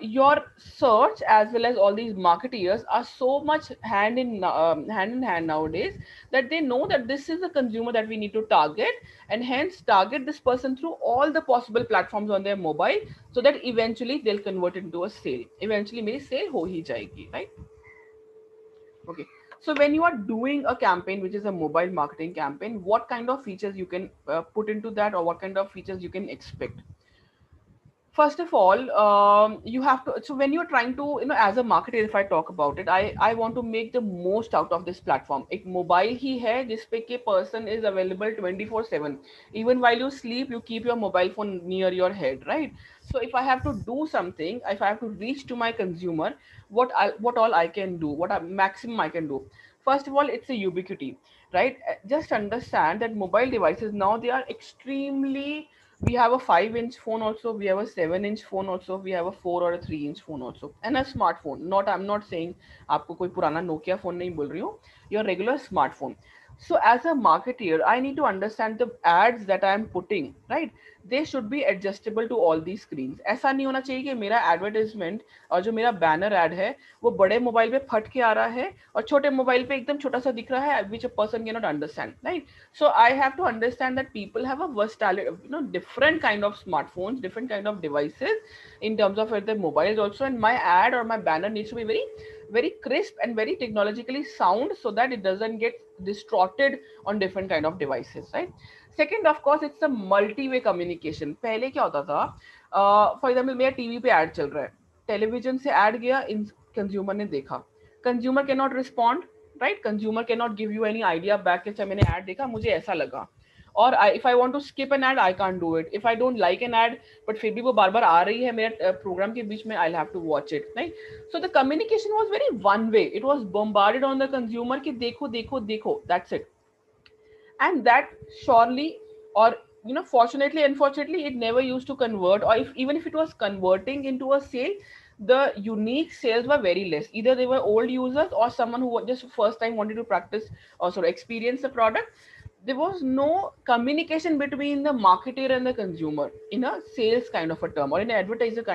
your search as well as all these marketeers are so much hand in hand nowadays that they know that this is the consumer that we need to target, and hence target this person through all the possible platforms on their mobile, so that eventually they'll convert it into a sale. Eventually मेरी sale हो ही जाएगी, right? Okay. So when you are doing a campaign which is a mobile marketing campaign, what kind of features you can put into that, or what kind of features you can expect? First of all, you have to, so when you're trying to, as a marketer, if I talk about it, I want to make the most out of this platform. एक mobile ही है जिसपे के person is available 24/7. Even while you sleep, you keep your mobile phone near your head, right? So if I have to do something, if I have to reach to my consumer, what all I can do, maximum I can do. First of all, it's a ubiquity, right? Just understand that mobile devices now, they are extremely, we have a 5-inch phone also, we have a 7-inch phone also, we have a 4 or a 3-inch phone also, and a smartphone. Not, I'm not saying आपको कोई पुराना Nokia phone नहीं बोल रही हूँ, your regular smartphone. So as a marketer, I need to understand the ads that I am putting, right? They should be adjustable to all these screens. ऐसा नहीं होना चाहिए कि मेरा advertisement और जो मेरा banner ad है वो बड़े मोबाइल पे फट के आ रहा है और छोटे मोबाइल पे एकदम छोटा सा दिख रहा है, which a person cannot understand, right? So I have to understand that people have a versatile, different kind of smartphones, different kind of devices in terms of their mobiles also, and my ad or my banner needs to be very very crisp and very technologically sound, so that it doesn't get distorted on different kind of devices, right? Second, of course, it's a multi-way communication. पहले क्या होता था, for example मेरा TV पे add चल रहा है, television से ऐड गया, इन कंज्यूमर ने देखा, consumer can not respond, right? Consumer can not give you any idea back कि अच्छा मैंने ऐड देखा मुझे ऐसा लगा, और if I want to skip an ad I can't do it, if I don't like an ad but फिर भी वो बार बार आ रही है मेरे प्रोग्राम के बीच में, I have to watch it, right? So the communication was very one way, it was bombarded on the consumer कि देखो देखो देखो, that's it. And that surely, or fortunately, unfortunately, it never used to convert, or if even if it was converting into a sale, the unique sales were very less. Either they were old users or someone who just first time wanted to practice or sort of experience the product. There was no communication between the marketer and the consumer in a sales kind of a term, or in an advertising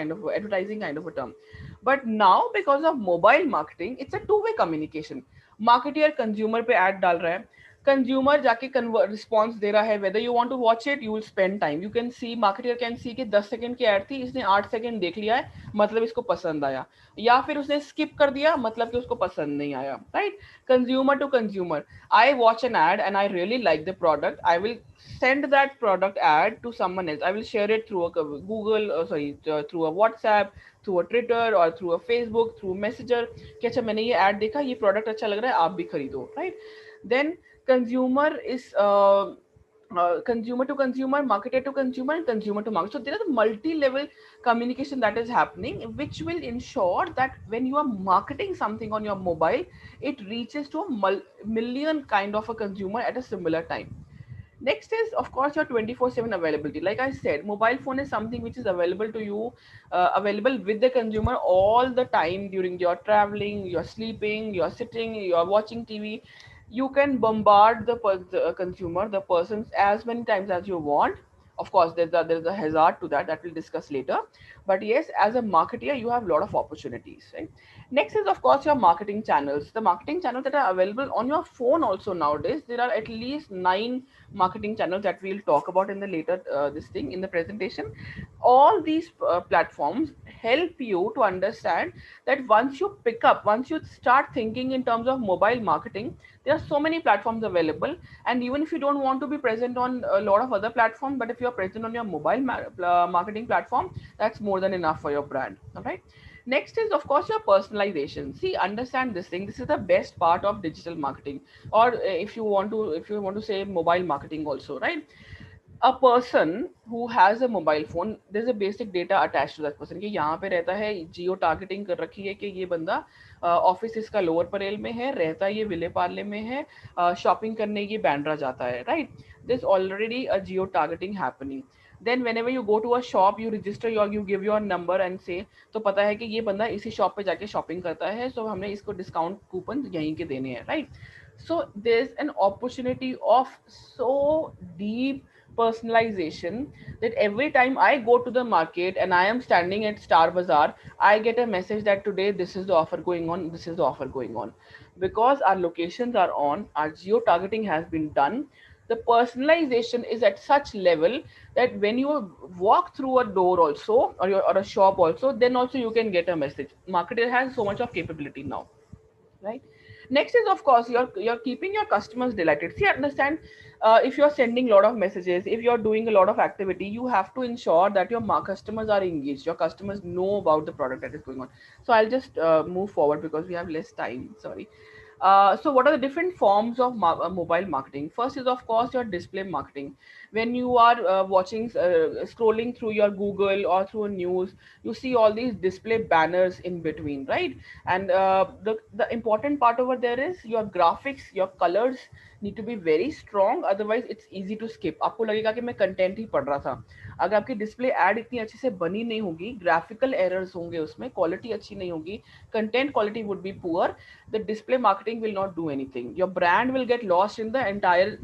kind of a term. But now, because of mobile marketing, it's a two-way communication. Marketer consumer पे ad डाल रहा है, consumer जाके response दे रहा है, whether you want to watch it, you will spend time, you can see, marketer can see कि 10 second की ऐड थी, इसने 8 सेकंड देख लिया है, मतलब इसको पसंद आया, या फिर उसने स्किप कर दिया, मतलब कि उसको पसंद नहीं आया, right? Consumer to consumer, I watch an ad and I really like the product, I will send that product ad to someone else. I will share it through a Google, through a WhatsApp, through a Twitter, or through a Facebook, through Messenger कि अच्छा मैंने ये ad देखा, ये product अच्छा लग रहा है, आप भी खरीदो, right? Then consumer is consumer to consumer, marketer to consumer, and consumer to market. So there is a multi-level communication that is happening, which will ensure that when you are marketing something on your mobile, it reaches to a million kind of a consumer at a similar time. Next is, of course, your 24/7 availability. Like I said, mobile phone is something which is available to you, available with the consumer all the time, during your traveling, you're sleeping, you're sitting, you're watching TV. You can bombard the consumer, the persons, as many times as you want, Of course, there's a hazard to that we'll discuss later. But yes, as a marketer, you have a lot of opportunities, right? Next is of course your marketing channels. The marketing channels that are available on your phone also nowadays. There are at least 9 marketing channels that we'll talk about in the later this thing in the presentation. All these platforms help you to understand that once you start thinking in terms of mobile marketing, there are so many platforms available. And even if you don't want to be present on a lot of other platforms, but if you're present on your mobile marketing platform, that's more than enough for your brand. All right. Next is of course your personalization. See, understand this thing. This is the best part of digital marketing, or if you want to say mobile marketing also, right? A person who has a mobile phone, there's a basic data attached to that person कि यहाँ पे रहता है, जियो targeting कर रखी है कि ये बंदा ऑफिस इसका लोअर परेल में है, रहता ये विले पार्ले में है, शॉपिंग करने ये बैंड्रा जाता है, right? This already a geo targeting happening. Then whenever you go to a shop, you register your, you give your number and say, तो पता है कि ये बंदा इसी शॉप पे जाके शॉपिंग करता है, सो हमने इसको डिस्काउंट कूपन यहीं के देने हैं, right? So there's an opportunity of so deep personalization that every time I go to the market and I am standing at Star Bazaar, I get a message that today this is the offer going on, this is the offer going on. Because our locations are on, our geo targeting has been done, the personalization is at such level that when you walk through a door also, or a shop also, then also you can get a message. Marketer has so much of capability now, right? Next is of course you're keeping your customers delighted. See, understand, if you're sending a lot of messages, if you're doing a lot of activity, you have to ensure that your customers are engaged, your customers know about the product that is going on. So I'll just move forward because we have less time, sorry. So what are the different forms of mobile marketing? First is of course your display marketing. When you are scrolling through your Google or through news, you see all these display banners in between, right? And the important part over there is your graphics, your colors need to be very strong, otherwise it's easy to skip. आपको लगेगा कि मैं content ही पढ़ रहा था. अगर आपकी display ad इतनी अच्छे से बनी नहीं होगी, ग्राफिकल एरर्स होंगे उसमें, क्वालिटी अच्छी नहीं होगी, content quality would be poor, the display marketing will not do anything. Your brand will get lost in the entire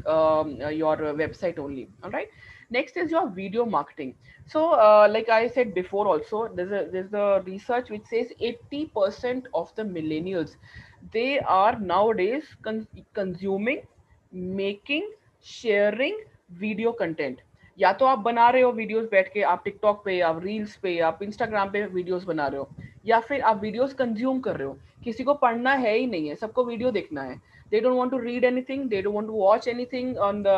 your website only. All right. Next is your video marketing. So like I said before also, there's a research which says 80% of the millennials, they are nowadays consuming, making, sharing video content. या तो आप बना रहे हो videos बैठ के, आप TikTok पे, आप रील्स पे, आप इंस्टाग्राम पे वीडियोस बना रहे हो, या फिर आप वीडियोस कंज्यूम कर रहे हो. किसी को पढ़ना है ही नहीं है, सबको वीडियो देखना है. They don't want to read anything, they don't want to watch anything on the,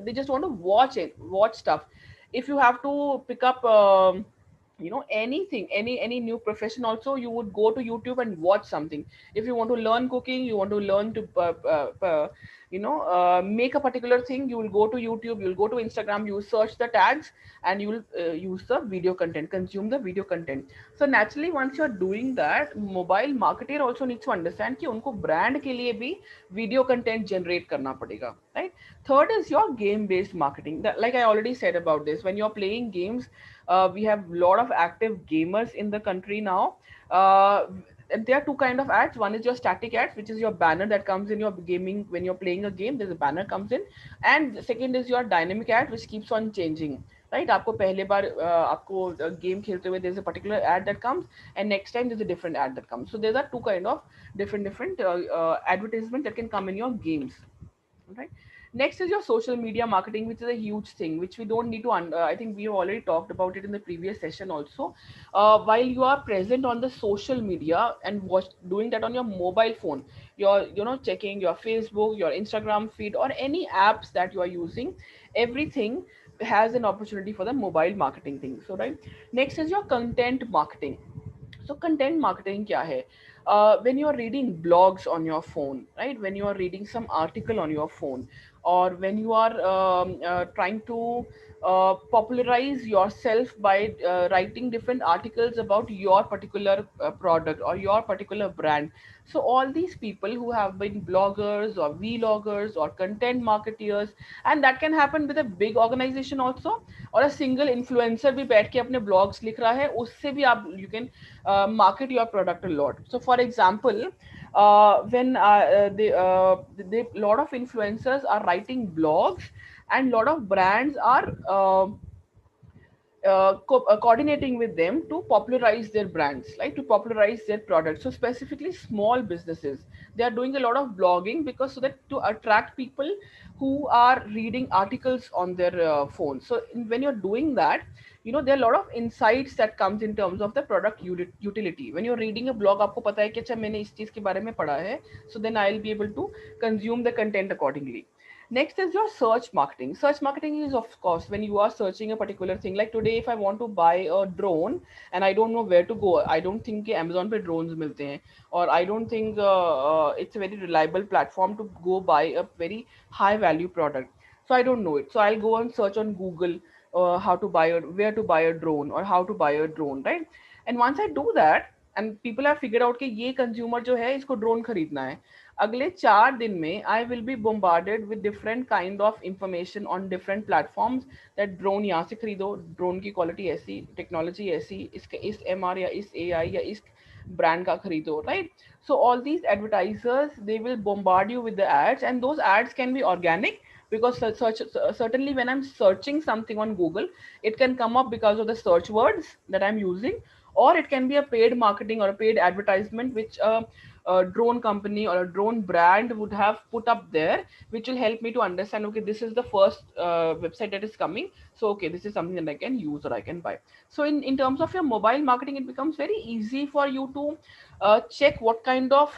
they just want to watch stuff. If you have to pick up anything, any new profession also, you would go to YouTube and watch something. If you want to learn cooking, you want to learn to make a particular thing, you will go to YouTube, you will go to Instagram, you will search the tags, and you will use the video content, consume the video content. So naturally, once you're doing that, mobile marketer also needs to understand कि उनको brand के लिए भी video content generate करना पड़ेगा, right? Third is your game based marketing. Like I already said about this, when you're playing games, we have a lot of active gamers in the country now. And there are two kind of ads. One is your static ads, which is your banner that comes in your gaming. When you're playing a game, there's a banner comes in. And the second is your dynamic ad, which keeps on changing, right? आपको पहले बार आपको game खेलते हुए there's a particular ad that comes, and next time there's a different ad that comes. So there are two kind of different advertisement that can come in your games, right? Next is your social media marketing, which is a huge thing, which we don't need to I think we have already talked about it in the previous session also. While you are present on the social media and doing that on your mobile phone, you're checking your Facebook, your Instagram feed, or any apps that you are using, everything has an opportunity for the mobile marketing thing. So right, next is your content marketing. So content marketing kya hai? When you are reading blogs on your phone, right? When you are reading some article on your phone, or when you are trying to popularize yourself by writing different articles about your particular product or your particular brand. So all these people who have been bloggers or vloggers or content marketeers, and that can happen with a big organization also, और a single influencer भी बैठ के अपने blogs लिख रहा है, उससे भी आप you can market your product a lot. So for example, when they lot of influencers are writing blogs and lot of brands are coordinating with them to popularize their brands, like to popularize their products. So specifically small businesses, they are doing a lot of blogging, because so that to attract people who are reading articles on their phone. So when you're doing that, there are a lot of insights that comes in terms of the product utility. When you're reading a blog, आपको पता है कि अच्छा मैंने इस चीज के बारे में पढ़ा है, so then I'll be able to consume the content accordingly. Next is your search marketing. Search marketing is, of course, when you are searching a particular thing. Like today, if I want to buy a drone and I don't know where to go, I don't think कि Amazon पे drones मिलते हैं, or I don't think it's a very reliable platform to go buy a very high value product. So I don't know it. So I'll go and search on Google how to buy where to buy a drone or how to buy a drone, right? And once I do that, and people have figured out कि ये consumer जो है इसको drone खरीदना है, अगले 4 दिन में I will be bombarded with different kind of information on different platforms, that drone यहाँ से खरीदो, ड्रोन की क्वालिटी ऐसी, टेक्नोलॉजी ऐसी, इसके इस एमआर या इस एआई या इस brand का खरीदो, right? So all these advertisers, they will bombard you with the ads, and those ads can be organic, because certainly when I'm searching something on Google, it can come up because of the search words that I'm using, or it can be a paid marketing or a paid advertisement which a drone company or a drone brand would have put up there, which will help me to understand, okay, this is the first website that is coming, so okay, this is something that I can use or I can buy. So in terms of your mobile marketing, it becomes very easy for you to check what kind of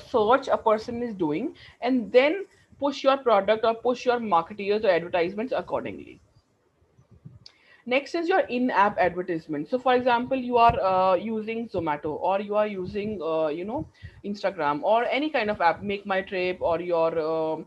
search a person is doing, and then push your product or push your marketeers or advertisements accordingly. Next is your in-app advertisement. So for example, you are using Zomato, or you are using Instagram, or any kind of app, Make My Trip, or your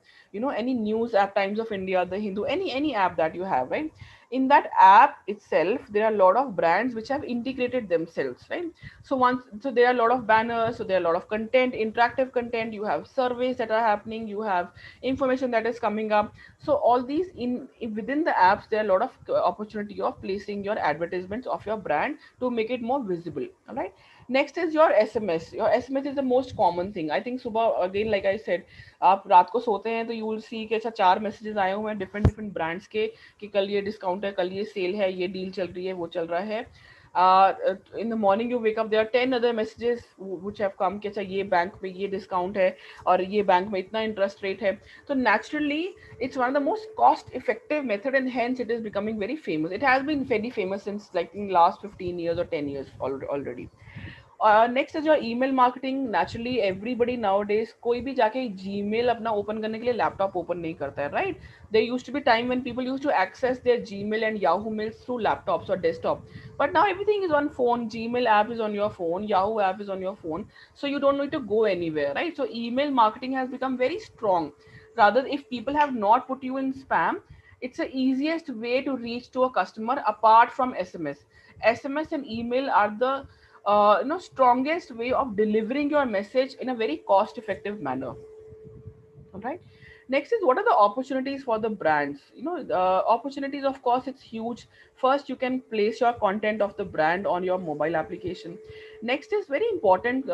any news app, Times of India, The Hindu, any app that you have, right? In that app itself, there are a lot of brands which have integrated themselves, right? So there are a lot of banners, so there are a lot of content, interactive content, you have surveys that are happening, you have information that is coming up. So all these within the apps, there are a lot of opportunity of placing your advertisements of your brand to make it more visible. All right. Next is your SMS. Your SMS is the most common thing. I think सुबह again, like I said, आप रात को सोते हैं तो you will see कि अच्छा 4 messages आए हुए हैं डिफरेंट डिफरेंट ब्रांड्स के, कि कल ये डिस्काउंट है, कल ये सेल है, ये डील चल रही है, वो चल रहा है. In the morning you wake up, there are 10 other messages which have come कि अच्छा ये बैंक में ये डिस्काउंट है, और ये बैंक में इतना इंटरेस्ट रेट है. So naturally, it's one of the most cost effective method, and hence it is becoming very famous. It has been very famous since like in last 15 years or 10 years already. Next is your email marketing. Naturally, everybody nowadays, कोई भी जाके Gmail अपना open करने के लिए laptop open नहीं करता है, right? There used to be time when people used to access their Gmail and Yahoo mails through laptops or desktop, but now everything is on phone. Gmail app is on your phone, Yahoo app is on your phone, so you don't need to go anywhere, right? So email marketing has become very strong. Rather, if people have not put you in spam, it's the easiest way to reach to a customer apart from SMS. SMS and email are the strongest way of delivering your message in a very cost effective manner. All right. Next is, what are the opportunities for the brands? Opportunities, of course, it's huge. First, you can place your content of the brand on your mobile application. Next is very important.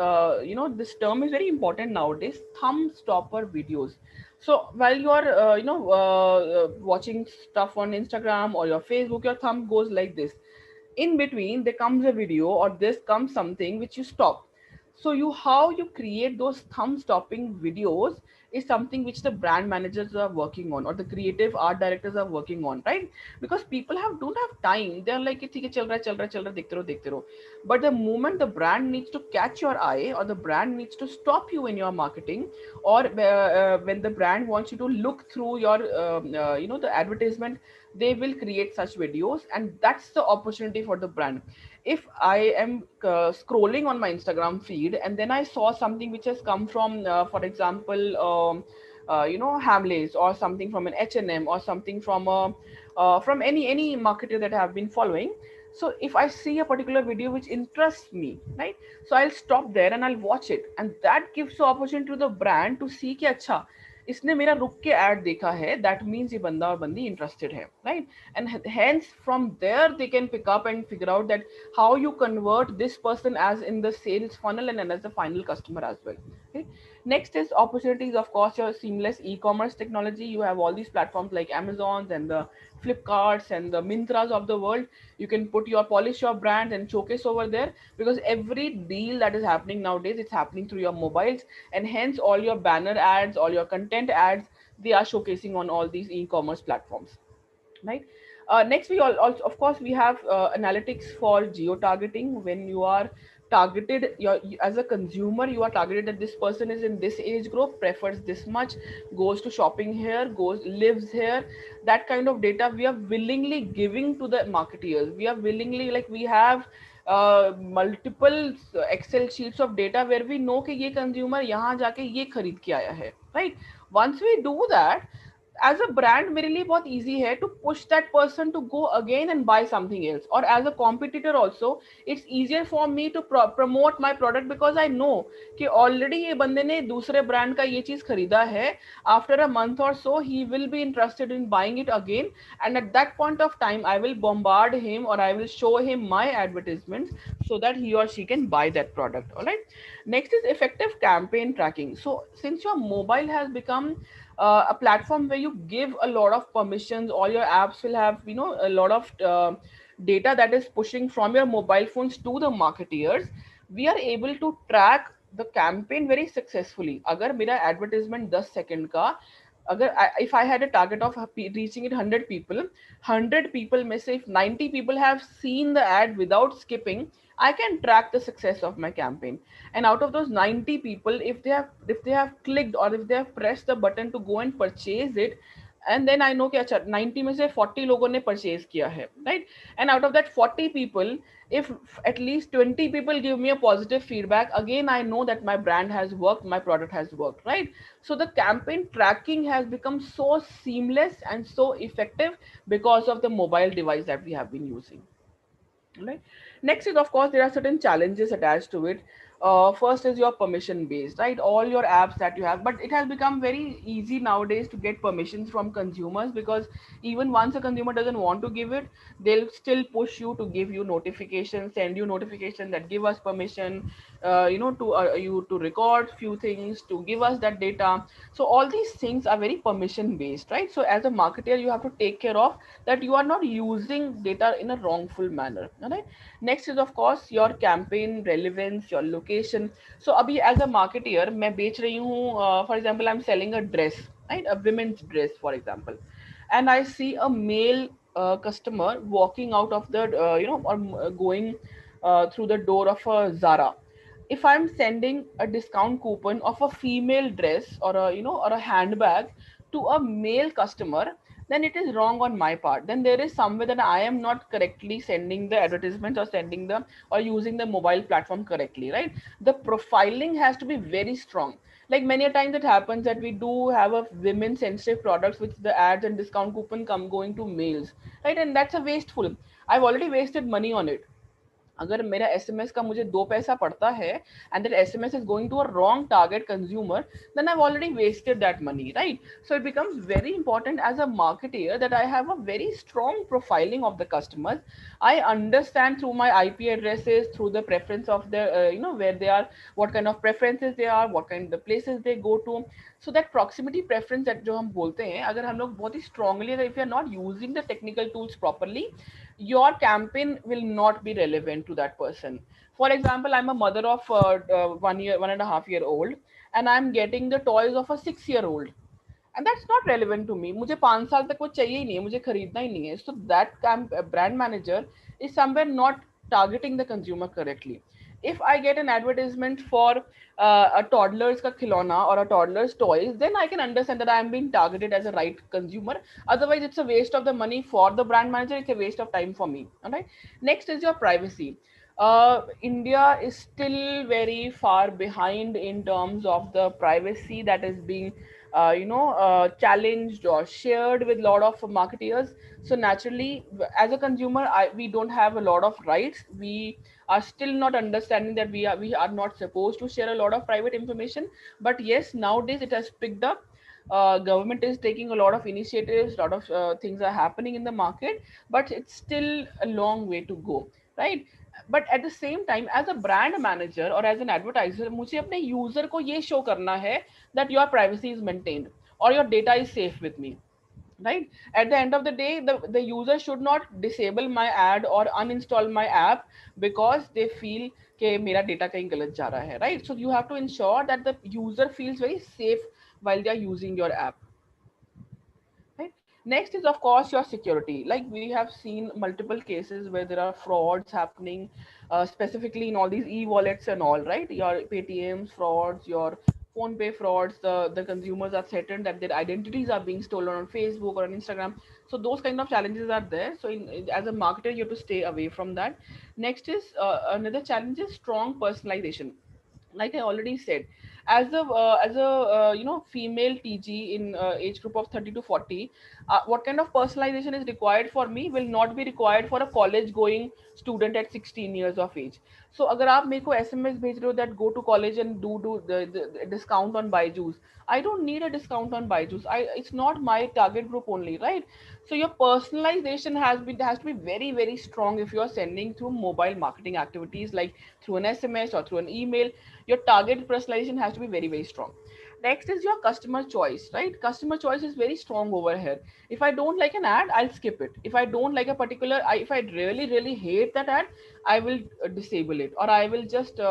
This term is very important nowadays. Thumb stopper videos. So while you are, watching stuff on Instagram or your Facebook, your thumb goes like this. In between, there comes a video or this comes something which you stop. So how you create those thumb stopping videos is something which the brand managers are working on, or the creative art directors are working on, right? Because people don't have time. They're like, ठीक है, चल रहा है, देखते रहो. But the moment the brand needs to catch your eye, or the brand needs to stop you in your marketing, or when the brand wants you to look through your the advertisement, they will create such videos, and that's the opportunity for the brand. If I am scrolling on my Instagram feed, and then I saw something which has come from for example, Hamleys, or something from an H&M, or something from from any marketer that I have been following. So if I see a particular video which interests me, right, so I'll stop there and I'll watch it, and that gives the opportunity to the brand to see कि अच्छा इसने मेरा रुक के add देखा है, that means ये बंदा और बंदी इंटरेस्टेड है, right? And hence from there they can pick up and figure out that how you convert this person as in the sales funnel and as a final customer as well. Okay? Next is opportunities, of course, your seamless e-commerce technology. You have all these platforms like Amazons and the Flipkarts and the Mintras of the world. You can put your polish your brand and showcase over there, because every deal that is happening nowadays, it's happening through your mobiles, and hence all your banner ads, all your content ads, they are showcasing on all these e-commerce platforms, right? Next, we also, of course, we have analytics for geo targeting. When you are targeted, as a consumer, you are targeted that this person is in this age group, prefers this much, goes to shopping here, goes lives here. That kind of data we are willingly giving to the marketeers. We are willingly, like, we have multiple excel sheets of data where we know कि ये consumer यहाँ जाके ये खरीद के आया है, right? Once we do that, as a brand मेरे लिए बहुत easy है to push that person to go again and buy something else. Or as a competitor also, it's easier for me to promote my product, because I know कि already ये बंदे ने दूसरे brand का ये चीज खरीदा है. After a month or so he will be interested in buying it again, and at that point of time I will bombard him, or I will show him my advertisements, so that he or she can buy that product. All right. Next is effective campaign tracking. So since your mobile has become a platform where you give a lot of permissions, all your apps will have, a lot of data that is pushing from your mobile phones to the marketeers. We are able to track the campaign very successfully. अगर मेरा advertisement 10 second का, अगर if I had a target of reaching it 100 people, 100 people में से if 90 people have seen the ad without skipping, I can track the success of my campaign. And out of those 90 people, if they have clicked, or if they have pressed the button to go and purchase it, and then I know कि अच्छा 90 में से 40 लोगों ने purchase किया है, right? And out of that 40 people, if at least 20 people give me a positive feedback, again I know that my brand has worked, my product has worked, right? So the campaign tracking has become so seamless and so effective because of the mobile device that we have been using, right? Next is, of course, there are certain challenges attached to it. First is your permission based, right? All your apps that you have, but it has become very easy nowadays to get permissions from consumers, because even once a consumer doesn't want to give it, they'll still push you to give you notifications, send you notification that give us permission, to you to record few things, to give us that data. So all these things are very permission based, right? So as a marketer, you have to take care of that you are not using data in a wrongful manner. All right. Next is, of course, your campaign relevance, your location. So अभी as a marketer मैं बेच रही हूँ, for example I'm selling a dress, right? A women's dress, for example, and I see a male customer walking out of the or going through the door of a Zara. If I'm sending a discount coupon of a female dress, or a or a handbag to a male customer, then it is wrong on my part. Then there is somewhere that I am not correctly sending the advertisements, or sending the, or using the mobile platform correctly, right? The profiling has to be very strong. Like many a times it happens that we do have a women sensitive products which the ads and discount coupon come going to males, right? And that's a wasteful. I've already wasted money on it. अगर मेरा SMS का मुझे 2 पैसा पड़ता है, and that SMS is going to a wrong target consumer, then I've already wasted that money, right? So it becomes very important as a marketer that I have a very strong profiling of the customers. I understand through my IP addresses, through the preference of the where they are, what kind of preferences they are, what kind of places they go to. So that proximity preference that जो हम बोलते हैं, अगर हम लोग बहुत ही strongly, if you are not using the technical tools properly, your campaign will not be relevant to that person. For example, I'm a mother of 1 year, 1.5 year old, and I'm getting the toys of a 6 year old, and that's not relevant to me. मुझे 5 साल तक वो चाहिए ही नहीं है, मुझे खरीदना ही नहीं है. So that brand manager is somewhere not targeting the consumer correctly. If I get an advertisement for a toddler's ka khilona or a toddler's toys, then I can understand that I am being targeted as a right consumer. Otherwise, it's a waste of the money for the brand manager. It's a waste of time for me. All right. Next is your privacy. India is still very far behind in terms of the privacy that is being challenged or shared with a lot of marketeers. So naturally, as a consumer, we don't have a lot of rights. We are still not understanding that we are not supposed to share a lot of private information. But yes, nowadays it has picked up. Government is taking a lot of initiatives, a lot of things are happening in the market, but it's still a long way to go, right? But at the same time as a brand manager और as an advertiser मुझे अपने user को ये show करना है that your privacy is maintained और your data is safe with me, right? At the end of the day, the user should not disable my ad or uninstall my app because they feel कि मेरा data कहीं गलत जा रहा है, right? So you have to ensure that the user feels very safe while they are using your app, right? Next is of course your security. Like we have seen multiple cases where there are frauds happening, specifically in all these e-wallets and all, right? Your Paytms frauds, your phone pay frauds, the consumers are threatened that their identities are being stolen on Facebook or on Instagram. So those kind of challenges are there. So as a marketer you have to stay away from that. Next is another challenge is strong personalization. Like I already said, as a female TG in age group of 30 to 40, what kind of personalization is required for me will not be required for a college going student at 16 years of age. So अगर आप मेरे को SMS भेज रहे हो that go to college and do the discount on Byju's, I don't need a discount on Byju's. It's not my target group only, right? So your personalization has to be very very strong if you are sending through mobile marketing activities like through an SMS or through an email. Your target personalization has to be very very strong. Next is your customer choice, right? Customer choice is very strong over here. If I don't like an ad, I'll skip it. If I don't like a particular, if I really really hate that ad, I will disable it, or I will just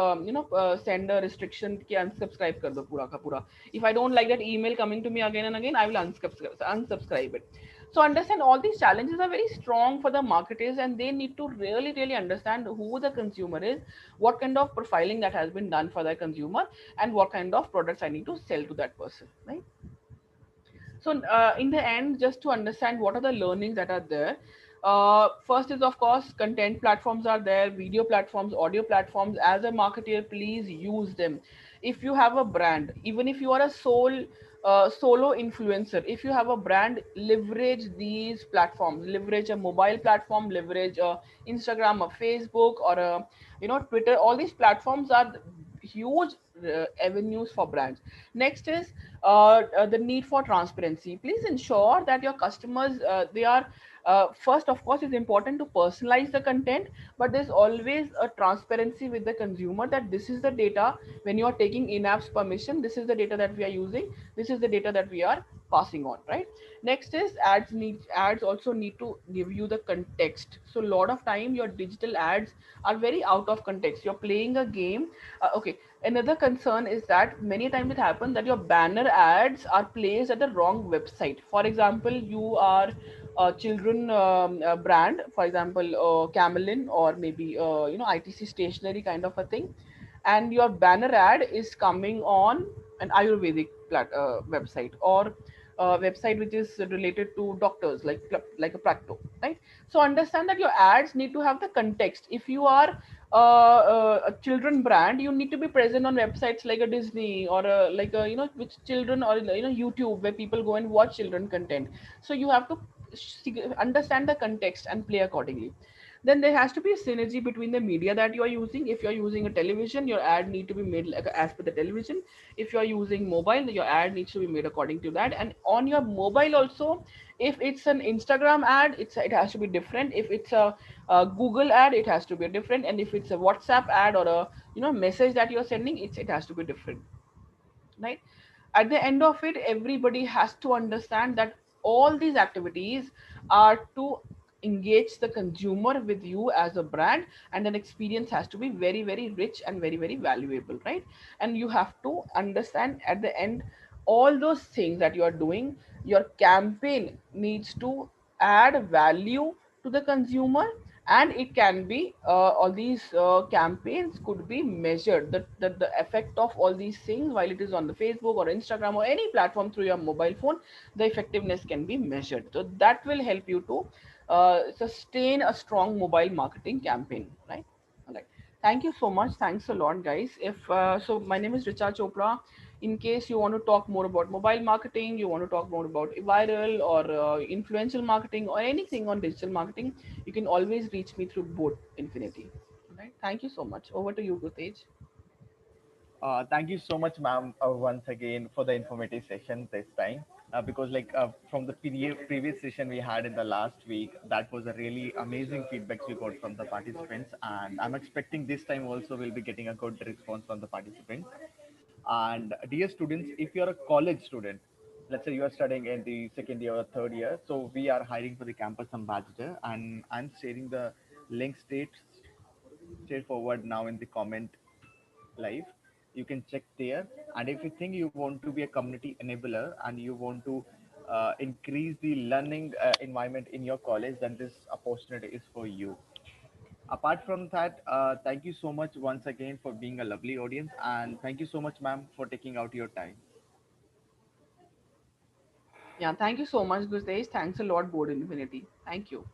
send a restriction कि unsubscribe कर दो पूरा का पूरा. If I don't like that email coming to me again and again, I will unsubscribe it. So understand all these challenges are very strong for the marketers, and they need to really really understand who the consumer is, what kind of profiling that has been done for the consumer, and what kind of products I need to sell to that person, right? So in the end, just to understand what are the learnings that are there, first is of course content platforms are there, video platforms, audio platforms. As a marketer, please use them. If you have a brand, even if you are a solo influencer, if you have a brand, leverage these platforms, leverage a mobile platform, leverage a Instagram, a Facebook, or a Twitter. All these platforms are huge avenues for brands. Next is the need for transparency. Please ensure that your customers they are first of course it's important to personalize the content, but there's always a transparency with the consumer that this is the data. When you are taking in-apps permission, this is the data that we are using, this is the data that we are passing on, right? Next is ads also need to give you the context. So a lot of time your digital ads are very out of context. You're playing a game. Okay, another concern is that many times it happens that your banner ads are placed at the wrong website. For example, you are a children brand, for example Camelin, or maybe ITC stationery kind of a thing, and your banner ad is coming on an Ayurvedic website, or website which is related to doctors like a practo, right? So understand that your ads need to have the context. If you are a children brand, you need to be present on websites like a Disney, or like a which children, or YouTube, where people go and watch children content. So you have to understand the context and play accordingly. Then there has to be a synergy between the media that you are using. If you are using a television, your ad need to be made like as per the television. If you are using mobile, your ad needs to be made according to that. And on your mobile also, if it's an Instagram ad, it has to be different. If it's a Google ad, it has to be different. And if it's a WhatsApp ad or a message that you're sending, it has to be different, right? At the end of it, everybody has to understand that all these activities are to engage the consumer with you as a brand, and an experience has to be very very rich and very very valuable, right? And you have to understand at the end, all those things that you are doing, your campaign needs to add value to the consumer, and it can be all these campaigns could be measured. The effect of all these things while it is on the Facebook or Instagram or any platform through your mobile phone, the effectiveness can be measured. So that will help you to sustain a strong mobile marketing campaign, right? All right. Thank you so much. Thanks a lot, guys. If so, my name is Richa Chopra. In case you want to talk more about mobile marketing, you want to talk more about viral or influential marketing, or anything on digital marketing, you can always reach me through both Infinity. All right. Thank you so much. Over to you, Gutej. Thank you so much, ma'am, once again for the informative session this time. because from the previous session we had in the last week, that was a really amazing feedbacks we got from the participants, and I'm expecting this time also we'll be getting a good response from the participants. And dear students, if you're a college student, let's say you are studying in the second year or third year, so we are hiring for the campus ambassador, and I'm sharing the link straight forward now in the comment live. You can check there, and if you think you want to be a community enabler and you want to increase the learning environment in your college, then this opportunity is for you. Apart from that, thank you so much once again for being a lovely audience, and thank you so much, ma'am, for taking out your time. Yeah, thank you so much, Gustesh. Thanks a lot, Board Infinity. Thank you.